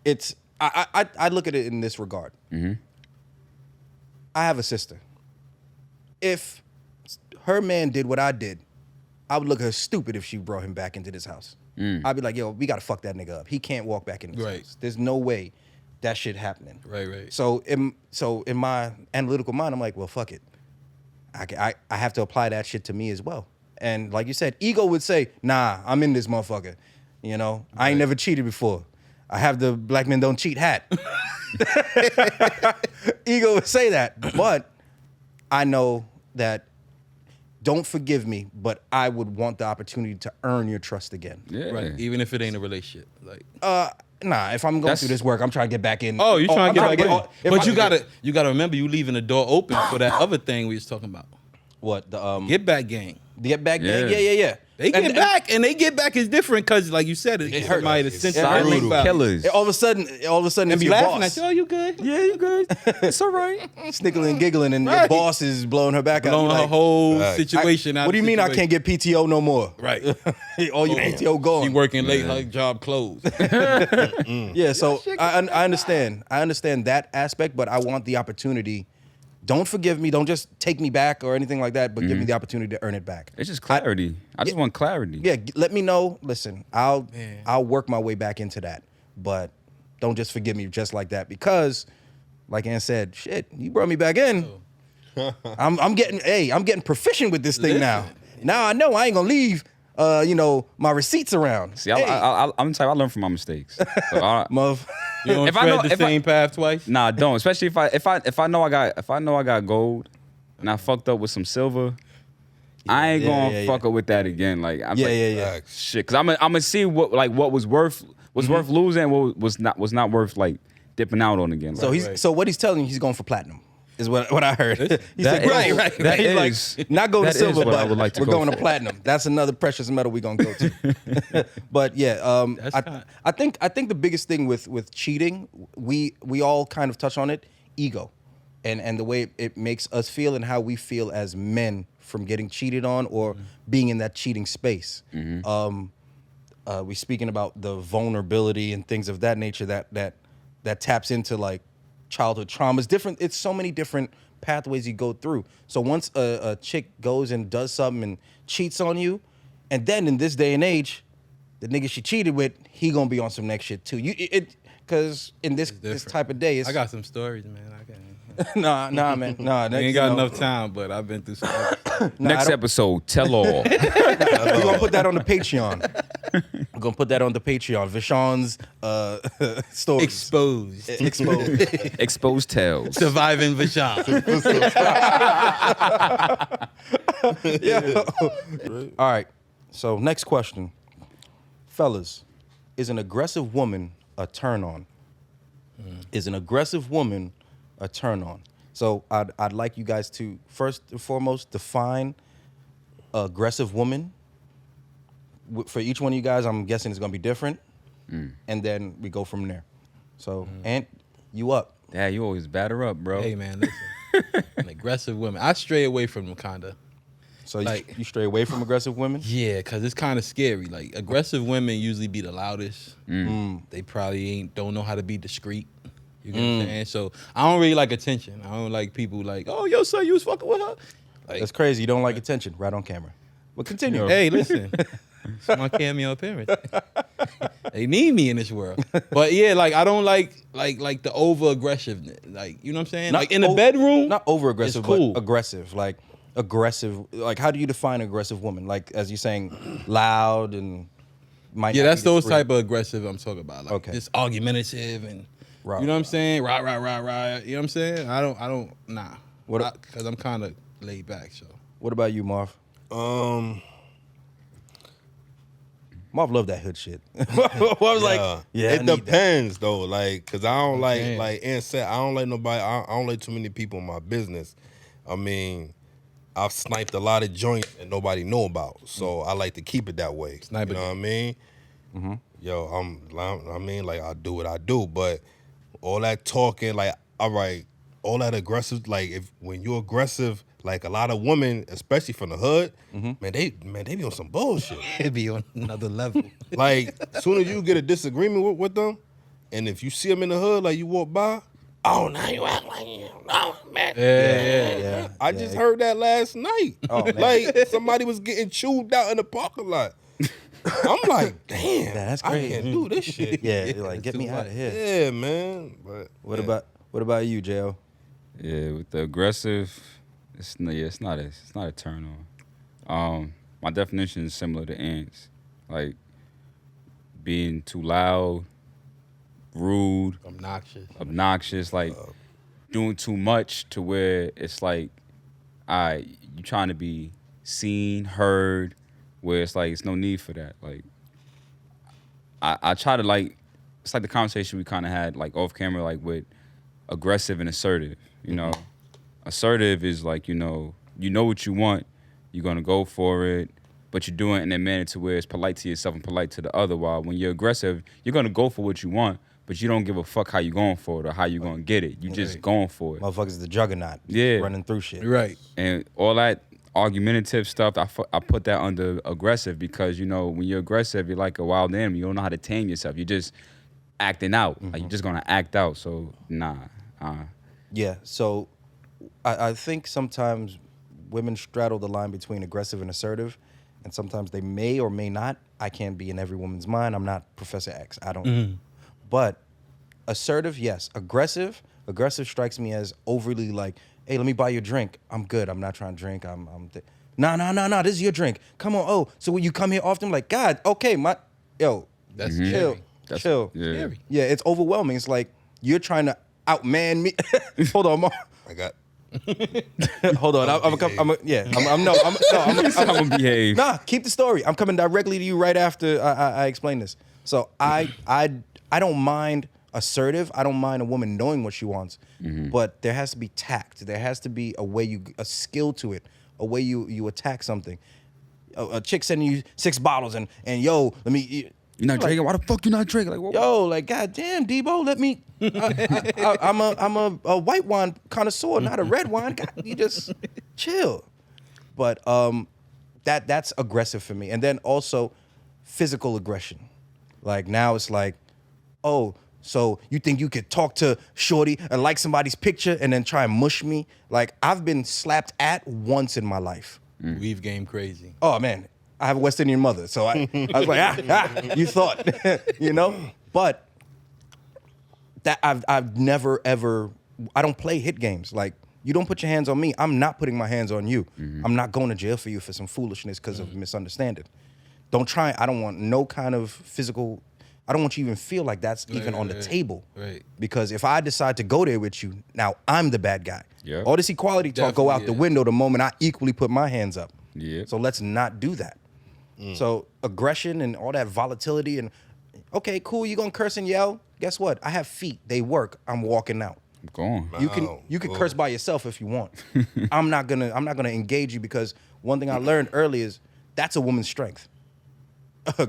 it's I look at it in this regard. I have a sister. If her man did what I did, I would look at her stupid if she brought him back into this house. I'd be like, yo, we gotta fuck that nigga up. He can't walk back in this house. There's no way that shit happening. Right. So in my analytical mind, I'm like, well, fuck it. I have to apply that shit to me as well. And like you said, ego would say, nah, I'm in this motherfucker. You know, I ain't never cheated before. I have the black men don't cheat hat. Ego would say that. But I know that, don't forgive me, but I would want the opportunity to earn your trust again. Yeah. Right. Even if it ain't a relationship. Like, Nah, if I'm going through this work, I'm trying to get back in. oh, you trying to get back in. But you gotta remember you leaving the door open for that other thing we was talking about. What? The Get back gang. the get back Yeah. gang? Yeah. They get back, and they get back is different because, like you said, it hurt somebody to sense Silent killers. All of a sudden, and it's be your laughing boss. at you. Oh, you good? Yeah, you good. It's all right. Snickling and giggling, and your Right. boss is blowing her back out. Blowing You're her like, whole Right. situation out. what do you mean I can't get PTO no more? Right. All your PTO She gone. working late, her job closed. Yeah, so I understand. I understand that aspect, but I want the opportunity. Don't forgive me. Don't just take me back or anything like that, but give me the opportunity to earn it back. It's just clarity. I just want clarity. Yeah, let me know. Listen, I'll work my way back into that, but don't just forgive me just like that because, like Ann said, shit, you brought me back in. I'm getting proficient with this thing now. Now I know I ain't gonna leave. My receipts around. See, I'm the type I learn from my mistakes. So Muv. You don't If I tread know- the if I- same path twice. Nah, don't. Especially if I know I got gold and I fucked up with some silver, I ain't gonna fuck up with that again. Like I'm like, shit, because I'm gonna see what was worth losing, and what was not worth like dipping out on again. So Like, so what he's telling you, he's going for platinum. Is what I heard. He that said, is- right. that He's is- like, not going that to is silver, what I but would like to we're go going for. to platinum. That's another precious metal we're gonna go to. But yeah, I think the biggest thing with cheating, we all kind of touch on it, ego, and the way it makes us feel and how we feel as men from getting cheated on or being in that cheating space. We speaking about the vulnerability and things of that nature that taps into like childhood traumas. Different. It's so many different pathways you go through. So once a chick goes and does something and cheats on you, and then in this day and age, the nigga she cheated with, he gonna be on some next shit too. Because in this type of day, it's I got some stories, man. I can. nah, man, nah. I ain't got enough time, but I've been through some. next episode, tell all. We're gonna put that on the Patreon. We're gonna put that on the Patreon. Vishawn's stories. Exposed. Exposed tales. Surviving Vashon. All right. So next question, fellas, is an aggressive woman a turn on? Is an aggressive woman a turn on? So I'd like you guys to first and foremost define aggressive woman. For each one of you guys, I'm guessing it's gonna be different, and then we go from there. So Ant, you up? Yeah, you always batter up, bro. Hey, man, listen. An aggressive woman. I stray away from them, kinda. So Like- you stray away from aggressive women? Yeah, because it's kind of scary. Like, aggressive women usually be the loudest. They probably don't know how to be discreet. You get what I'm saying? So I don't really like attention. I don't like people like, oh, yo, son, you was fucking with her. Like, That's crazy. You don't like attention, right on camera. But continue. Yo. Hey, listen. It's my cameo appearance. They need me in this world. But yeah, like I don't like the over aggressiveness. Like, you know what I'm saying? Not Like in the o- bedroom. Not over aggressive, it's cool. but aggressive. Like aggressive. Like how do you define aggressive woman? Like as you're saying, loud and might. Yeah, not that's be those discreet. type of aggressive I'm talking about. Like Okay. just argumentative and Right. you know what I'm saying? Rah. You know what I'm saying? I don't nah. What- Because I'm kind of laid back, so. What about you, Marv? Marv loved that hood shit. I was like, yeah, I it need that. depends though, like, cause I don't Okay. like Ant said, I don't like nobody. I don't like too many people in my business. I mean, I've sniped a lot of joints and nobody know about, so I like to keep it that way. Snipe you it. know what I mean? Yo, I mean, like I do what I do, but all that talking, like, all right, all that aggressive, like when you're aggressive, like a lot of women, especially from the hood, man, they be on some bullshit. It'd be on another level. Like, soon as you get a disagreement with them, and if you see them in the hood, like you walk by, oh, now you act like you, oh, man. Yeah. I just heard that last night. Oh, man. Like, somebody was getting chewed out in the parking lot. I'm like, damn, That's I crazy. can't do this shit. Yeah, like get too me out of much. here. Yeah, man. But What yeah. about you, Jo? Yeah, with the aggressive, it's not a turn on. My definition is similar to Ant's, like being too loud, rude, Obnoxious. like doing too much to where it's like, you trying to be seen, heard, where it's like it's no need for that. Like I try to like, it's like the conversation we kind of had like off camera, like with aggressive and assertive. You know, assertive is like, you know what you want, you're gonna go for it, but you're doing it in a manner to where it's polite to yourself and polite to the other. While when you're aggressive, you're gonna go for what you want, but you don't give a fuck how you going for it or how you gonna get it. You just going for it. Motherfuckers the juggernaut. Yeah. Running through shit. Right. And all that argumentative stuff, I put that under aggressive because, you know, when you're aggressive, you're like a wild animal. You don't know how to tame yourself. You're just acting out. Like you're just gonna act out. So nah. Yeah, so I think sometimes women straddle the line between aggressive and assertive, and sometimes they may or may not. I can't be in every woman's mind. I'm not Professor X. I don't. But assertive, yes. Aggressive strikes me as overly like, hey, let me buy you a drink. I'm good. I'm not trying to drink. No. This is your drink. Come on. Oh, so when you come here often, like, God, okay, That's chill, scary. chill. Yeah. Scary. Yeah, it's overwhelming. It's like you're trying to outman me. Hold on, Mark. I got Hold on. I'm gonna behave. Nah, keep the story. I'm coming directly to you right after I explain this. So I don't mind assertive. I don't mind a woman knowing what she wants, but there has to be tact. There has to be a skill to it, a way you attack something. A chick sending you 6 bottles and yo, let me. You're not drinking? Why the fuck you not drinking? Like, what? Yo, like, goddamn, Debo, let me. I'm a white wine connoisseur, not a red wine. God, you just chill. But that's aggressive for me. And then also physical aggression. Like now it's like, oh, so you think you could talk to Shorty and like somebody's picture and then try and mush me? Like I've been slapped at once in my life. Weave game crazy. Oh man, I have a West Indian mother, so I was like, you thought, you know? But that I've never ever, I don't play hit games. Like you don't put your hands on me, I'm not putting my hands on you. I'm not going to jail for you for some foolishness because of misunderstanding. Don't try. I don't want no kind of physical. I don't want you to even feel like that's even on the table. Right. Because if I decide to go there with you, now I'm the bad guy. Yeah. All this equality talk go out the Definitely, window the moment I equally put my hands up. Yeah. So let's not do that. So aggression and all that volatility and okay, cool, you gonna curse and yell? Guess what? I have feet. They work. I'm walking out. I'm going. You can curse by yourself if you want. I'm not gonna engage you because one thing I learned early is that's a woman's strength.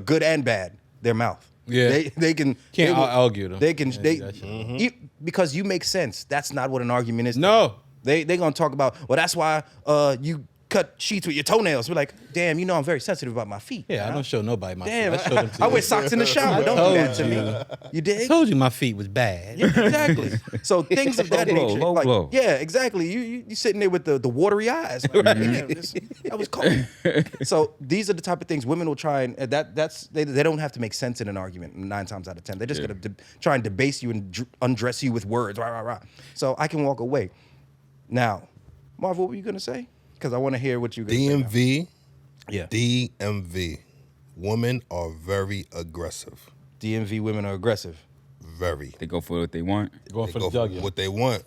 Good and bad, their mouth. Yeah. They can Can't argue them. They can Yeah, gotcha. because you make sense. That's not what an argument is. No. They gonna talk about, well, that's why you cut sheets with your toenails. We're like, damn, I'm very sensitive about my feet. Yeah, I don't show nobody my Damn, feet. I show them to I you. wear socks in the shower. Don't do that to me. You I dig? told you my feet was bad. Yeah, exactly. So things of that Low blow, nature. low like, blow. yeah, exactly. You sitting there with the watery eyes. Like, damn, that was cold. So these are the type of things women will try and they don't have to make sense in an argument 9 times out of 10. They're just gonna try and debase you and undress you with words. Rah, rah, rah. So I can walk away. Now, Marv, what were you gonna say? Because I want to hear what you gonna say. DMV. Yeah. DMV. Women are very aggressive. DMV women are aggressive. Very. They go for what they want. Going They for go the jugular. what they want.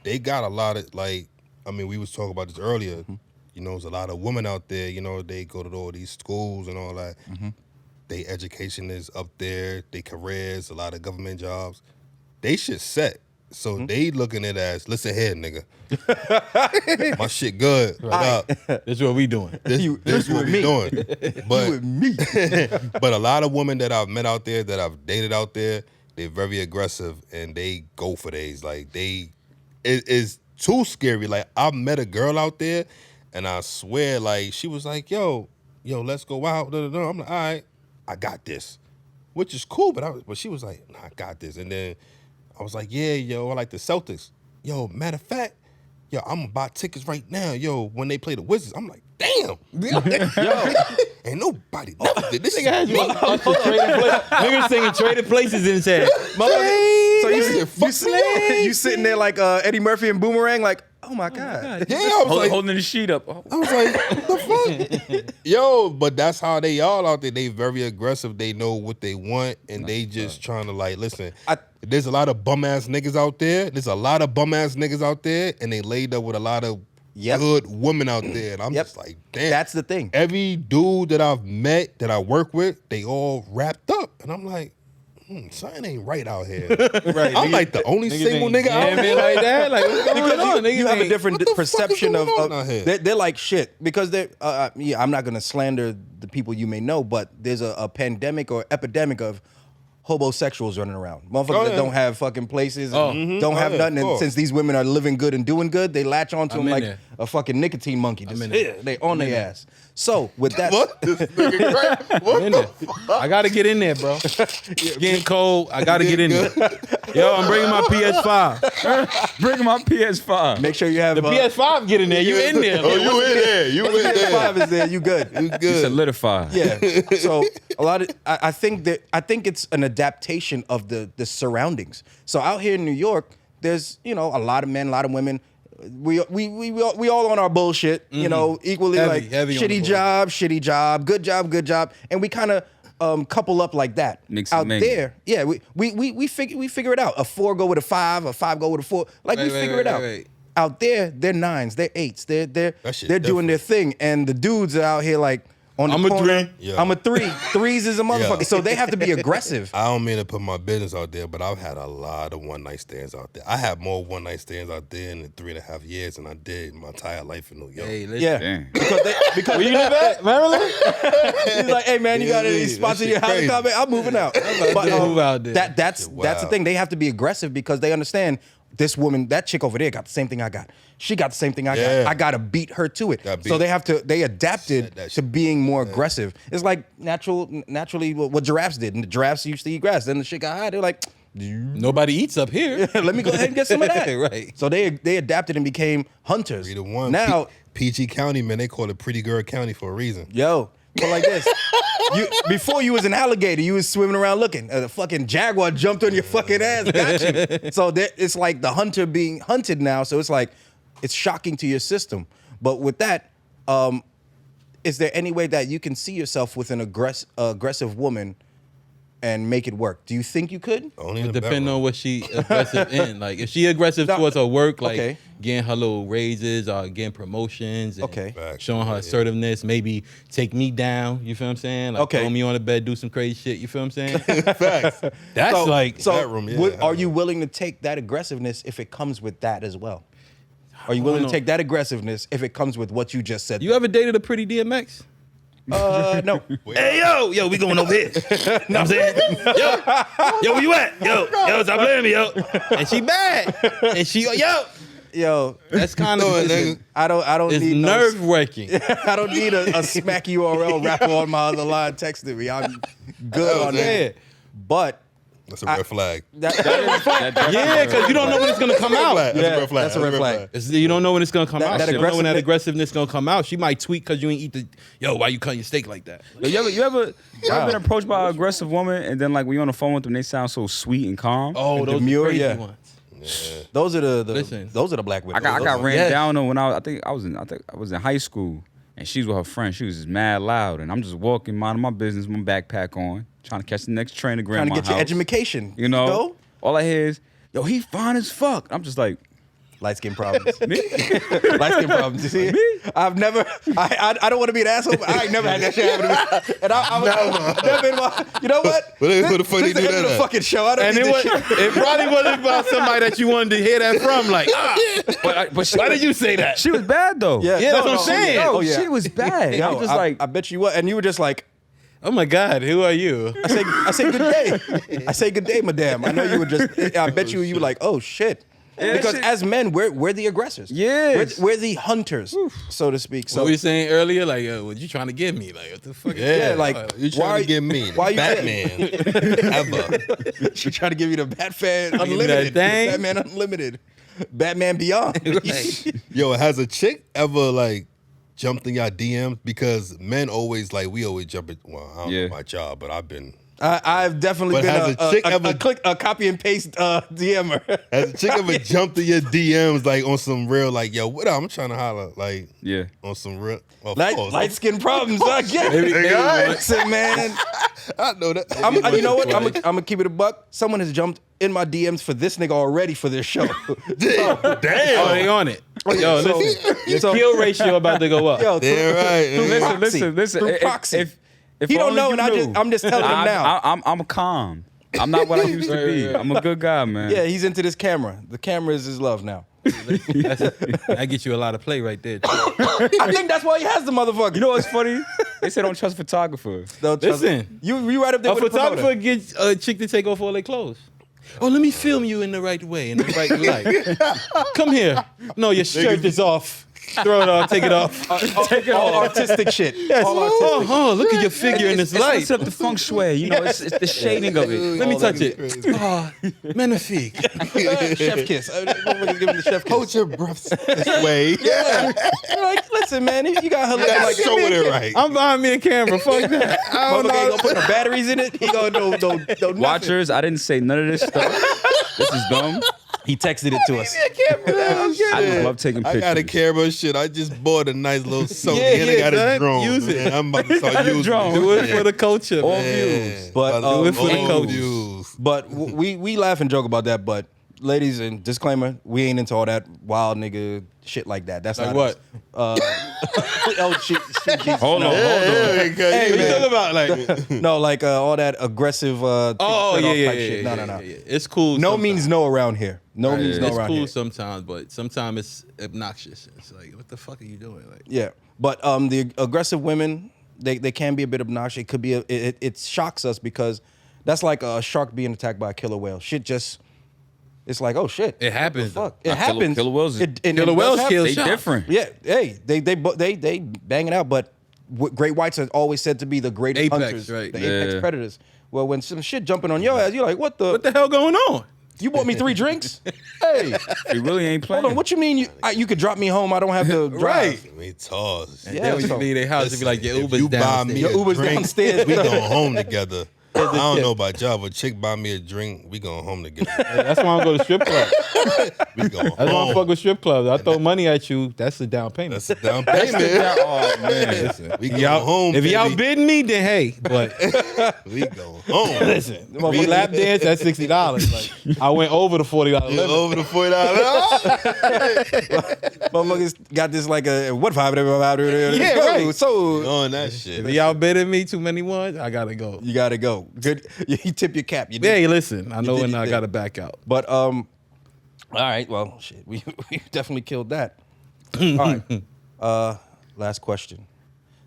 They got a lot of we was talking about this earlier. Mm-hmm. There's a lot of women out there. They go to all these schools and all that. Mm-hmm. Their education is up there. Their careers, a lot of government jobs. They shit set. So Mm-hmm. they looking at it as, listen here, nigga. My shit good. What up? This is what we doing. This is what we doing. But You and me. but a lot of women that I've met out there, that I've dated out there, they're very aggressive and they go for these. Like it's too scary. Like I met a girl out there and I swear, like she was like, yo, let's go out. I'm like, all right, I got this. Which is cool, but she was like, nah, I got this. And then I was like, yeah, yo, I like the Celtics. Yo, matter of fact, yo, I'm gonna buy tickets right now. Yo, when they play the Wizards, I'm like, damn. Ain't nobody never did this. Nigga had you on Niggas singing Traded Places in his head. So me you sitting there like Eddie Murphy and Boomerang, like, oh my God. Yeah, I was like, Holding the sheet up. Oh. I was like, what the fuck? Yo, but that's how they all out there. They very aggressive. They know what they want, and they just trying to listen. There's a lot of bum ass niggas out there. And they laid up with a lot of good women out there. And I'm just like, damn. That's the thing. Every dude that I've met, that I work with, they all wrapped up. And I'm like, something ain't right out here. Right. I'm like the only single nigga out here. like that. Like, what's going on? You have a different what the fuck perception is of going on out here? they're like shit because they're I'm not gonna slander the people you may know, but there's a pandemic or epidemic of homosexuals running around. Motherfuckers that don't have fucking places, and don't have nothing. And since these women are living good and doing good, they latch onto them like a fucking nicotine monkey. Just, they on their ass. So with that, What? This nigga crack? What in the there. I gotta get in there, bro. It's getting cold. I gotta get in there. Yo, I'm bringing my PS5. Bring my PS5. make sure you have The PS5 get in there. You in there. Oh, you in there. You in there. PS5 is there. You good. You good. Solidify. Yeah. So a lot of I think it's an adaptation of the surroundings. So out here in New York, there's a lot of men, a lot of women. We all on our bullshit, equally Heavy on the shitty job, good job, and we kind of couple up like that. Mix and out mingle. there, yeah, we figure it out. A 4 go with a 5, a 5 go with a 4. Like we figure it out. Right. Out there, they're 9s, they're 8s, they're That shit doing their thing, and the dudes are out here like on the I'm a corner. 3. Yeah. I'm a 3. 3s is a motherfucker. Yeah. So they have to be aggressive. I don't mean to put my business out there, but I've had a lot of one-night stands out there. I had more one-night stands out there in the 3.5 years than I did my entire life in New York. Hey, listen. Yeah. Damn. Because Where you live at? Maryland? he's like, hey man, you got any Yeah, spots that in your shit house? crazy. Comment? I'm moving out. But move out there. that's the wild. thing. They have to be aggressive because they understand this woman, that chick over there got the same thing I got. She got the same thing I Yeah. got. I gotta beat her to it. Got So beat. they adapted Said that to shit. being more aggressive. It's like naturally what giraffes did. And the giraffes used to eat grass. Then the shit got high. They're like, Nobody eats up here. let me go ahead and get some of that. Right. So they adapted and became hunters. 3 to 1. Now, PG County, man, they call it Pretty Girl County for a reason. yo, but like this. Before you was an alligator, you was swimming around looking. The fucking jaguar jumped on your fucking ass, got you. So it's like the hunter being hunted now. So it's like, it's shocking to your system. But with that, is there any way that you can see yourself with an aggressive woman and make it work? Do you think you could? Only in the Depending bedroom. on what she aggressive in. Like if she aggressive towards her work, like Okay. getting her little raises or getting promotions, and Okay. Facts. showing her assertiveness, maybe take me down. You feel what I'm saying? Like Okay. throw me on the bed, do some crazy shit. You feel what I'm saying? Facts. That's So- like so bedroom, yeah. are you willing to take that aggressiveness if it comes with that as well? Are you willing to know. take that aggressive if it comes with what you just said? you ever dated a pretty DMX? No. Hey yo, we going over here. Know what I'm saying? Yo, where you at? Yo, stop playing me, yo. And she bad. And she, yo, Yo, That's kind of I don't it's need nerve wracking. I don't need a smack URL rapper on my other line texting me. I'm good on that. But That's a red flag. that Yeah, because you don't know when it's gonna come out. That's a red flag. That's a red flag. You don't know when it's gonna come out. That You don't know when that aggressiveness- aggressiveness gonna come out. She might tweet because you ain't eat the. Yo, why you cutting your steak like that? You ever been approached by an aggressive woman and then like when you're on the phone with them, they sound so sweet and calm? Oh, those demure, crazy yeah. ones. Those are the Listen. those are the black women. I got ran Yes. down on when I was in high school and she was with her friend. She was just mad loud and I'm just walking, minding my business, with my backpack on, trying to catch the next train to trying to grandma's get your house. education. You know, all I hear is, "Yo, he fine as fuck." I'm just like, Light skin problems. me? Light skin problems. You see? I've never. I don't want to be an asshole, but I ain't never had that shit happen to me. And I was never in my. You know what? What the fuck This you the do end of that the at? fucking show. I don't And need it, this shit. it probably wasn't about somebody that you wanted to hear that from. Like, But she, why did you say that? She was bad though. Yeah, Yeah, that's what I'm saying. No, Oh, yeah. she was bad. Yo, I'm just I, like, I bet you what, and you were just like, Oh my God, who are you? I say good day. I say good day, madame. I know you were just. I bet you were like, oh shit. Yeah, Because shit. as men, we're the aggressors. Yes. We're the hunters, so to speak. So What were you saying earlier? Like, what you trying to give me? Like, what the fuck? yeah, like You why trying to get me? Why you Batman? Ever? She trying to give you the Batman Give me that Unlimited. thing. Batman Unlimited. Batman Beyond. Yo, has a chick ever like jumped in y'all DMs? Because men always like we always jump it. Well, I don't know about y'all, but I've been. I've definitely But been has a chick ever- a copy and paste DMer. Has a chick ever jumped in your DMs like on some real like yo? What up? I'm trying to holler like yeah. on some real. Of Light course. skin problems. I get it. Listen, man. I know that. You know what? I'm gonna keep it a buck. Someone has jumped in my DMs for this nigga already for this show. Damn. Oh, they on it. Yo, So- listen, your so- kill ratio about to go up. Yo, Damn right. proxy. Listen. Through If- proxy. If He don't only know, you and knew. I'm just telling him now. I'm calm. I'm not what I used to be. I'm a good guy, man. Yeah, he's into this camera. The camera is his love now. That gets you a lot of play right there. I think that's why he has the motherfucker. You know what's funny? They say don't trust photographers. Don't trust Listen. you right up there A with the photographer promoter. gets a chick to take off all their clothes. Oh, let me film you in the right way, in the right light. Come here. No, your shirt is off. Throw it off. Take it off. Take it All off. artistic shit. Yes. All artistic. Oh, look at your figure in this It's light. messing up the feng shui. You know, it's the shading of it. Let me Oh, touch that it. is Oh, magnifique. Chef kiss. Motherfuckers give him the chef kiss. Hold your breath this way. Yeah. You're like, listen, man, you got her looking like Showing it right. I'm buying me a camera. Fuck that. I don't Motherfucker ain't know. gonna put no batteries in it. He gonna do nothing. Watchers, I didn't say none of this stuff. This is dumb. He texted it to us. I just love taking I pictures. got a camera shit. I just bought a nice little Sony Yeah, and I yeah, got a son. drone. Use it. Man. I'm about to start got a using drone. it. Do it for the culture. All man. views. But Do it for the all coach. views. But we laugh and joke about that. But ladies, and disclaimer, we ain't into all that wild nigga shit like that. That's Like not what? us. Oh, she Hold on. Hey, What you man. talking about? Like, No, like all that aggressive. oh take yeah, off yeah, type yeah, shit. yeah, No. yeah. It's cool. No sometimes. means no around here. No Right, means yeah. no It's around cool here. sometimes, but sometimes it's obnoxious. It's like, what the fuck are you doing? Like, Yeah, but the aggressive women, they can be a bit obnoxious. It could be it shocks us because that's like a shark being attacked by a killer whale. Shit just. It's like, oh shit! It happens, Fuck, though. it happens. Killer whales is- Killer whales kill They sharks. different. Yeah, hey, they bang it out, but great whites are always said to be the greatest Apex, hunters, right. the Yeah. apex predators. Well, when some shit jumping on your ass, you're like, what what the hell going on? You bought me 3 drinks? Hey, You really ain't playing. hold on. What you mean you could drop me home? I don't have to drive. We toss. Yeah, Then when so- you leave their house, you be like, your If Uber's you buy downstairs. me Your a Uber's drink, downstairs. we going home together. I don't know about y'all, but chick buy me a drink, we going home together. That's why I don't go to strip clubs. We going That's why I don't home. fuck with strip clubs. I throw money at you. That's the down payment. That's a down payment. Oh man. We If going y'all, home, if y'all baby. bidding me, then hey. But We going home. listen, we lap dance at $60. Like, I went over the $40 You limit. over the $40. Motherfuckers got this like a what vibe? Yeah, right. So On that shit. If y'all bidding me too many ones, I gotta go. you gotta go. Good. You tip your cap. You did. Hey, listen, I know did when your I thing. gotta back out. But all right. Well, shit. We definitely killed that. All right. Last question.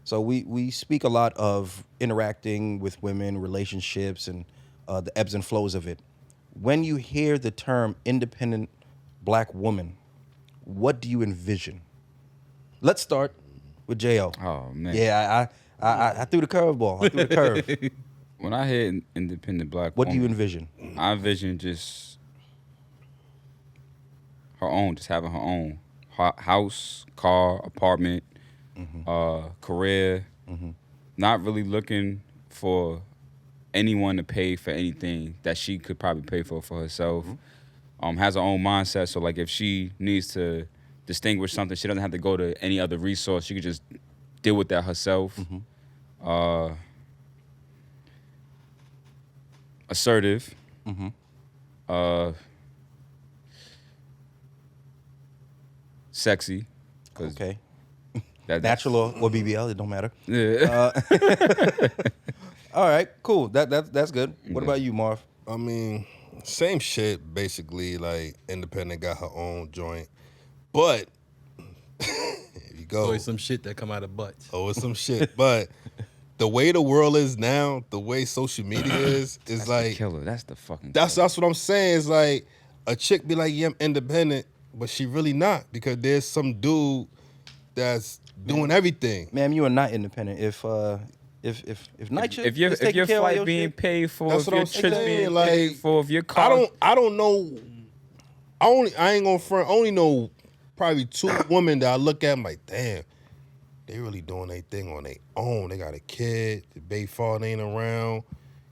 So we speak a lot of interacting with women, relationships, and the ebbs and flows of it. When you hear the term independent black woman, what do you envision? Let's start with J.O. Oh man. Yeah, I threw the curveball. I threw the curve. When I hear independent black What do you woman, envision? I envision just her own, just having her own house, car, apartment, career. Not really looking for anyone to pay for anything that she could probably pay for herself. Has her own mindset, so like if she needs to distinguish something, she doesn't have to go to any other resource. She could just deal with that herself. Assertive. Sexy. Okay. That's Natural or BBL, it don't matter. Yeah. All right, cool. That's good. What about you, Marv? I mean, same shit, basically. Like, independent got her own joint. But, here you go. Always some shit that come out of butts. Oh, it's some shit. But the way the world is now, the way social media is That's like... the killer. That's the fucking That's killer. what I'm saying. It's like a chick be like, yeah, I'm independent, but she really not, because there's some that's doing everything. Ma'am, you are not independent. If night shift If your is taking care of flight your being shit, paid for, That's if what your I'm trip saying, being like, paid for, if your car... I don't know. I ain't gonna front. I only know probably 2 women that I look at. I'm like, damn, they really doing their thing on their own. They got a kid. The baby father ain't around.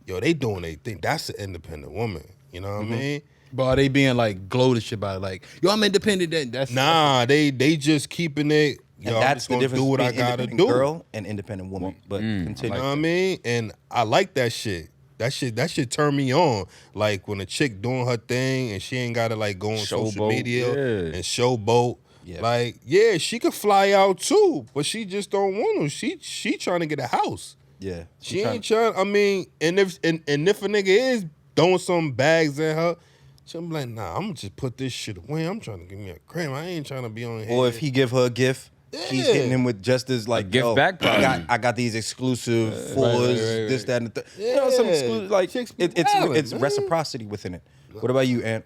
Yo, they doing their thing. That's an independent woman. You know what I mean? But are they being like gloatish about it? Like, yo, I'm independent. That's Nah, they just keeping it. Yo, and I'm that's just the gonna difference do what I between gotta independent do. girl and independent woman. But continue. You know what I mean? And I like that shit. That shit turn me on. Like when a chick doing her thing and she ain't gotta like go on social Showboat, media yeah. and showboat. Yeah. Like, yeah, she could fly out too, but she just don't want to. She trying to get a house. Yeah, She ain't trying. I mean, and if a nigga is throwing some bags at her, she'll be like, nah, I'm gonna just put this shit away. I'm trying to give me a cream. I ain't trying to be on here. Or if he give her a gift, she's Yeah. hitting him with just as like gift yo, back problem. I got these exclusive fours, right. this, that, and the third. You know, some Yeah. exclusive like Chicks be it's wildin', man. reciprocity within it. What about you, Ant?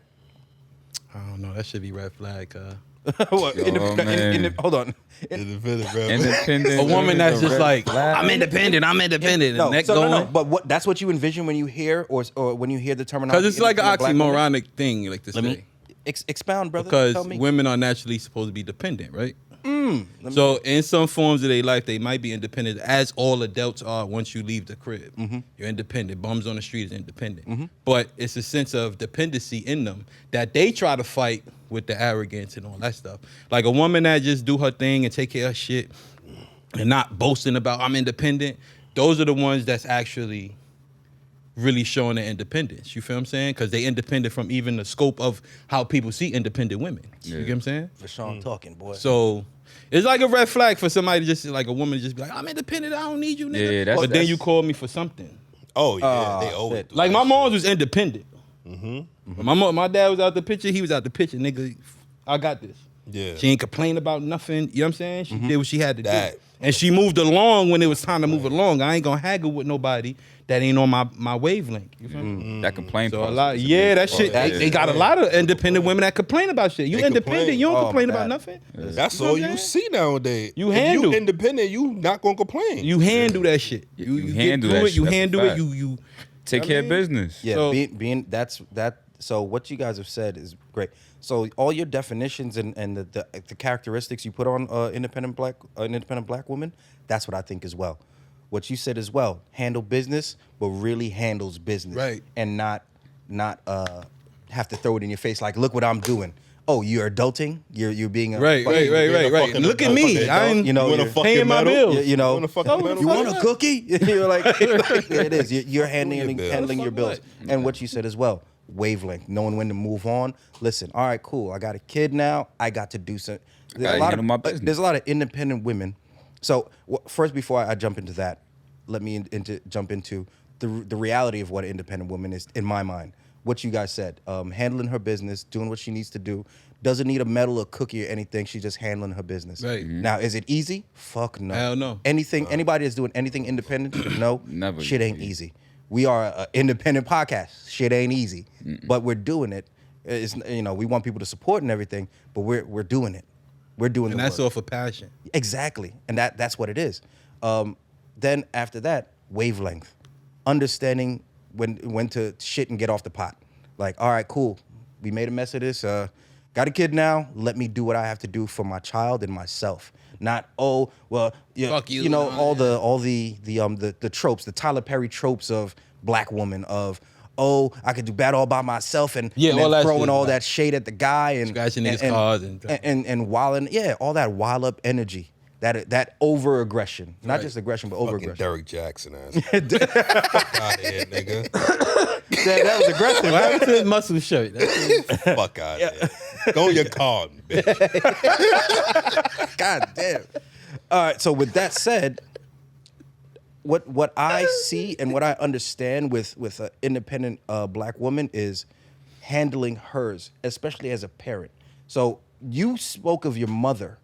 I don't know. That should be red flag. What, man. hold on. Independent, bro. Independent. A woman that's just like, flag. I'm independent. No, Neck so going. no. But that's what you envision when you hear or when you hear the terminology. Because it's like an independent black woman? oxymoronic thing, like to Let say. me expound, brother. Tell Because me. women are naturally supposed to be dependent, right? So in some forms of their life, they might be independent, as all adults are once you leave the crib. You're independent. Bums on the street is independent. But it's a sense of dependency in them that they try to fight with the arrogance and all that stuff. Like a woman that just do her thing and take care of shit and not boasting about, I'm independent. Those are the ones that's actually really showing their independence. You feel what I'm saying? Because they independent from even the scope of how people see independent women. You get what I'm saying? For Sean talking, boy. So it's like a red flag for somebody to just like a woman to just be like, I'm independent, I don't need you, nigga. Yeah, that's- but then that's- you call me for something. Oh yeah, they always shit. do Like that my shit. mom was independent. My dad was out the picture, he was out the picture, nigga. I got this. Yeah. She ain't complain about nothing. You know what I'm saying? She did what she had to That. do. And she moved along when it was time to move along. I ain't gonna haggle with nobody that ain't on my wavelength. You feel me? That complaint. So a part lot, is a yeah, big that part. shit. that They is- got a lot of independent women that complain about shit. You They independent, complain. you don't Oh, complain my about God. nothing. That's You know all what I'm you saying? see nowadays. You If handle. you independent, you not gonna complain. You handle that shit. You get handle through that it. You shit. That's a handle it. fact. You. Take I care of mean, business. Yeah, So- being that's that. So what you guys have said is great. So all your definitions and the characteristics you put on independent black woman, that's what I think as well. What you said as well, handle business, but really handles business, Right. And not have to throw it in your face like, look what I'm doing. Oh, you're adulting. You're being a Right. fucking- fucking Look at adult. me. Fucking I'm you know, wanna you're fucking paying my medal? bills. you know, wanna fucking Oh, medal? you want a cookie? You're like, there it is. You're handling bills. handling your bills. Fuck And what you said as well, wavelength, knowing when to move on. Listen, all right, cool. I got a kid now. I got to do some. gotta handle my business. There's a lot of independent women. So first, before I jump into that, let me jump into the reality of what an independent woman is in my mind. What you guys said, handling her business, doing what she needs to do. Doesn't need a medal or cookie or anything. She's just handling her business. Right. Now, is it easy? Fuck no. Hell no. Anybody that's doing anything independent should know Never shit ain't easy. We are an independent podcast. Shit ain't easy. But we're doing it It's, we want people to support and everything, but we're doing it. We're doing And the that's work. all for passion. Exactly, and that's what it is. Then after that, wavelength, understanding when to shit and get off the pot. Like, all right, cool, we made a mess of this. Got a kid now. Let me do what I have to do for my child and myself. Not Fuck you. all the tropes, the Tyler Perry tropes of black woman of. I could do bad all by myself and Yeah, then all that throwing shit, all like, that shade at the guy and scratching niggas' cars and wilding, all that wild up energy, that over aggression, not Right. just aggression but over Fucking aggression. Derek Jackson ass. Fuck out of here, nigga. That was aggressive. What Right? happened to his muscle shirt? Fuck out of here. Go in your car, bitch. God damn. All right. So with that said, what I see and what I understand with an independent black woman is handling hers, especially as a parent. So you spoke of your mother.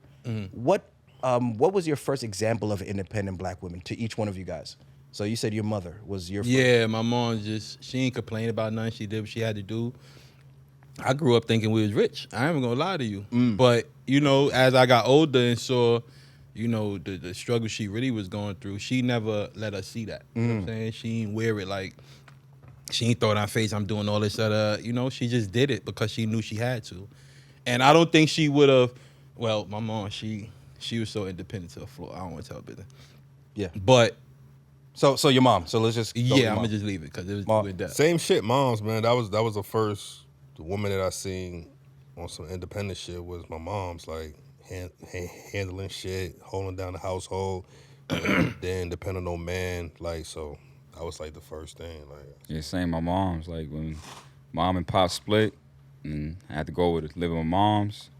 What was your first example of an independent black woman to each one of you guys? So you said your mother was your first. Yeah, my mom she ain't complain about nothing. She did what she had to do. I grew up thinking we was rich. I ain't gonna lie to you. But, as I got older and saw, the struggle she really was going through, she never let us see that. You know what I'm saying? She ain't wear it like, she ain't throw it on her face, I'm doing all this other, she just did it because she knew she had to. And I don't think she would have, well, my mom, she was so independent to the floor. I don't want to tell her business. Yeah. But, So your mom. So let's just go with yeah, your I'm mom. going to just leave it because it was Mom. too in-depth. Same shit, moms, man. That was the woman that I seen on some independent shit was my mom's, like handling shit, holding down the household, then depending on man, like, so that was like the first thing, like. Yeah, same. My mom's like when mom and pop split, and I had to go live with my mom's.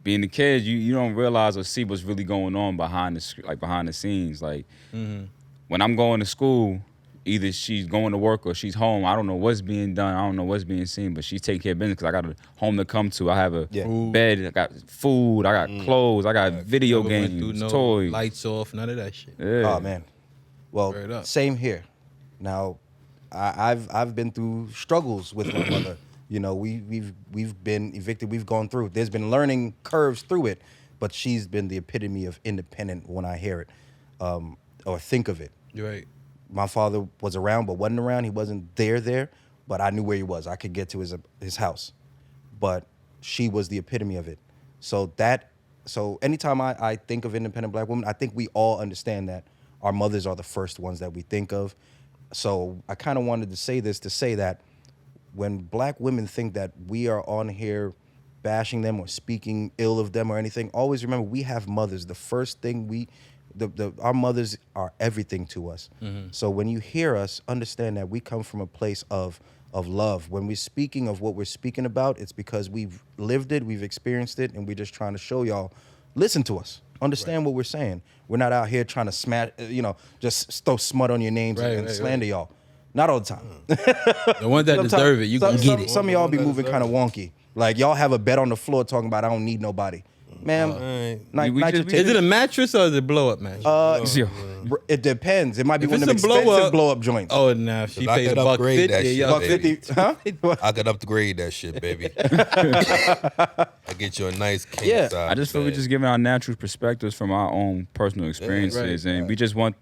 Being a kid, you don't realize or see what's really going on behind the scenes. Like when I'm going to school, either she's going to work or she's home. I don't know what's being done. I don't know what's being seen, but she's taking care of business because I got a home to come to. I have a bed. I got food. I got clothes. I got video Never went through games, toys. lights off, none of that shit. Yeah. Oh man. Well, Straight up. same here. Now, I've been through struggles with my mother. We've been evicted. We've gone through. There's been learning curves through it, but she's been the epitome of independent when I hear it, or think of it. You're right. My father was around, but wasn't around. He wasn't there, but I knew where he was. I could get to his house, but she was the epitome of it. So anytime I think of independent black women, I think we all understand that our mothers are the first ones that we think of. So I kind of wanted to say this to say that when black women think that we are on here bashing them or speaking ill of them or anything, always remember we have mothers. The first thing our mothers are everything to us. So when you hear us, understand that we come from a place of love. When we're speaking of what we're speaking about, it's because we've lived it, we've experienced it, and we're just trying to show y'all, listen to us. Understand what we're saying. We're not out here trying to smash, just throw smut on your names and slander y'all. Not all the time. The ones that deserve it, you gonna get it. Some of y'all be moving kind of wonky. Like y'all have a bed on the floor talking about I don't need nobody. Ma'am, Is it a mattress or is it blow up mattress? it depends. It might be If one of it's them a blow expensive up- blow up joints. Oh, nah, she I paid could $150. upgrade that shit, Buck baby. 50, huh? I could upgrade that shit, baby. I get you a nice king Yeah. size. I just feel we're bed. just giving our natural perspectives from our own personal experiences, and right. we just want,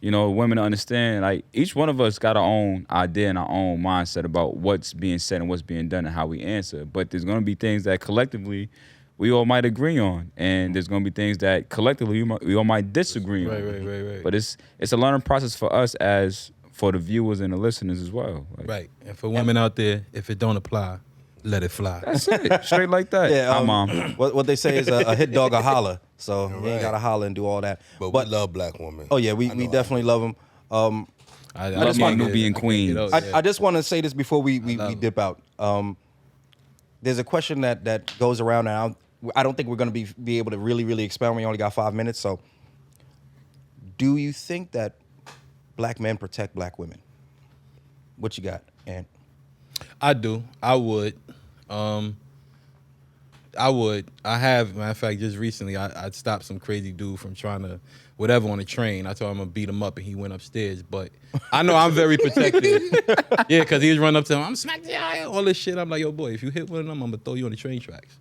women to understand. Like each one of us got our own idea and our own mindset about what's being said and what's being done and how we answer. But there's gonna be things that collectively we all might agree on, and there's gonna be things that collectively we all might disagree on. Right. But it's a learning process for us as for the viewers and the listeners as well. Like, Right. And for women out there, if it don't apply, let it fly. That's it. Straight like that. Yeah, Hi, mom. What they say is a hit dog a holler. So you ain't Right. gotta holler and do all that. But we love black women. Oh yeah, we I know definitely love them. I love my can't get it. Nubian I can't queens. get it. I just want to say this before we love it. dip out. There's a question that goes around, and I don't think we're going to be able to really expound. We only got 5 minutes. So, do you think that black men protect black women? What you got, Ant? I do. I would. I have, matter of fact, just recently I stopped some crazy dude from trying to whatever on the train. I told him I'm gonna beat him up, and he went upstairs. But I know I'm very protective. Yeah, because he was running up to him. I'm smacked the eye, all this shit. I'm like, yo, boy, if you hit one of them, I'm gonna throw you on the train tracks.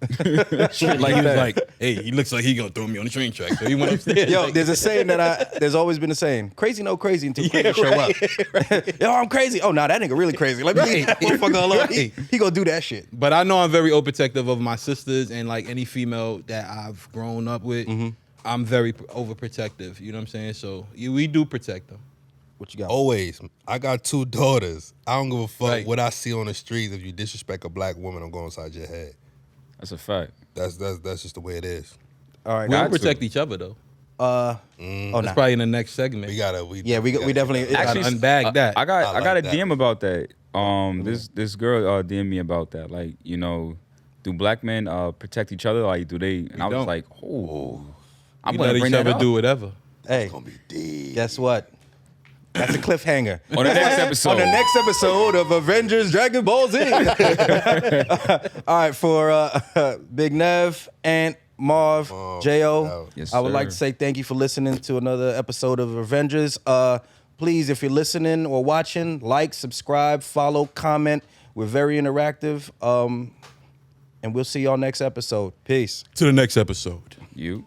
Shit like he was like, hey, he looks like he gonna throw me on the train tracks. So he went upstairs. Yo, there's a saying there's always been a saying, crazy no crazy until crazy show up. Right. Yo, I'm crazy. Oh, nah, that nigga really crazy. Let me leave that motherfucker alone. He gonna do that shit. But I know I'm very overprotective of my sisters and like any female that I've grown up with. I'm very overprotective. You know what I'm saying? So we do protect them. What you got? Always. I got 2 daughters. I don't give a fuck Right. what I see on the streets. If you disrespect a black woman, I'm going inside your head. That's a fact. That's just the way it is. All right. We don't got to. protect each other though. Oh, That's nah. probably in the next segment. We gotta. We definitely. Actually, unbag that. I got I a like that. DM about that. This girl DM'd me about that. Like, you know, do black men protect each other? Like, do they? And I was don't. like, oh, I'm We gonna let bring each that other up do whatever. Hey, Gonna be deep. guess what? That's a cliffhanger. on the next episode. On the next episode of Avengers Dragon Ball Z. All right, for Big Nev, Ant, Marv, J.O., Yes, I would like sir. to say thank you for listening to another episode of Avengers. Please, if you're listening or watching, like, subscribe, follow, comment. We're very interactive. And we'll see y'all next episode. Peace. To the next episode. You.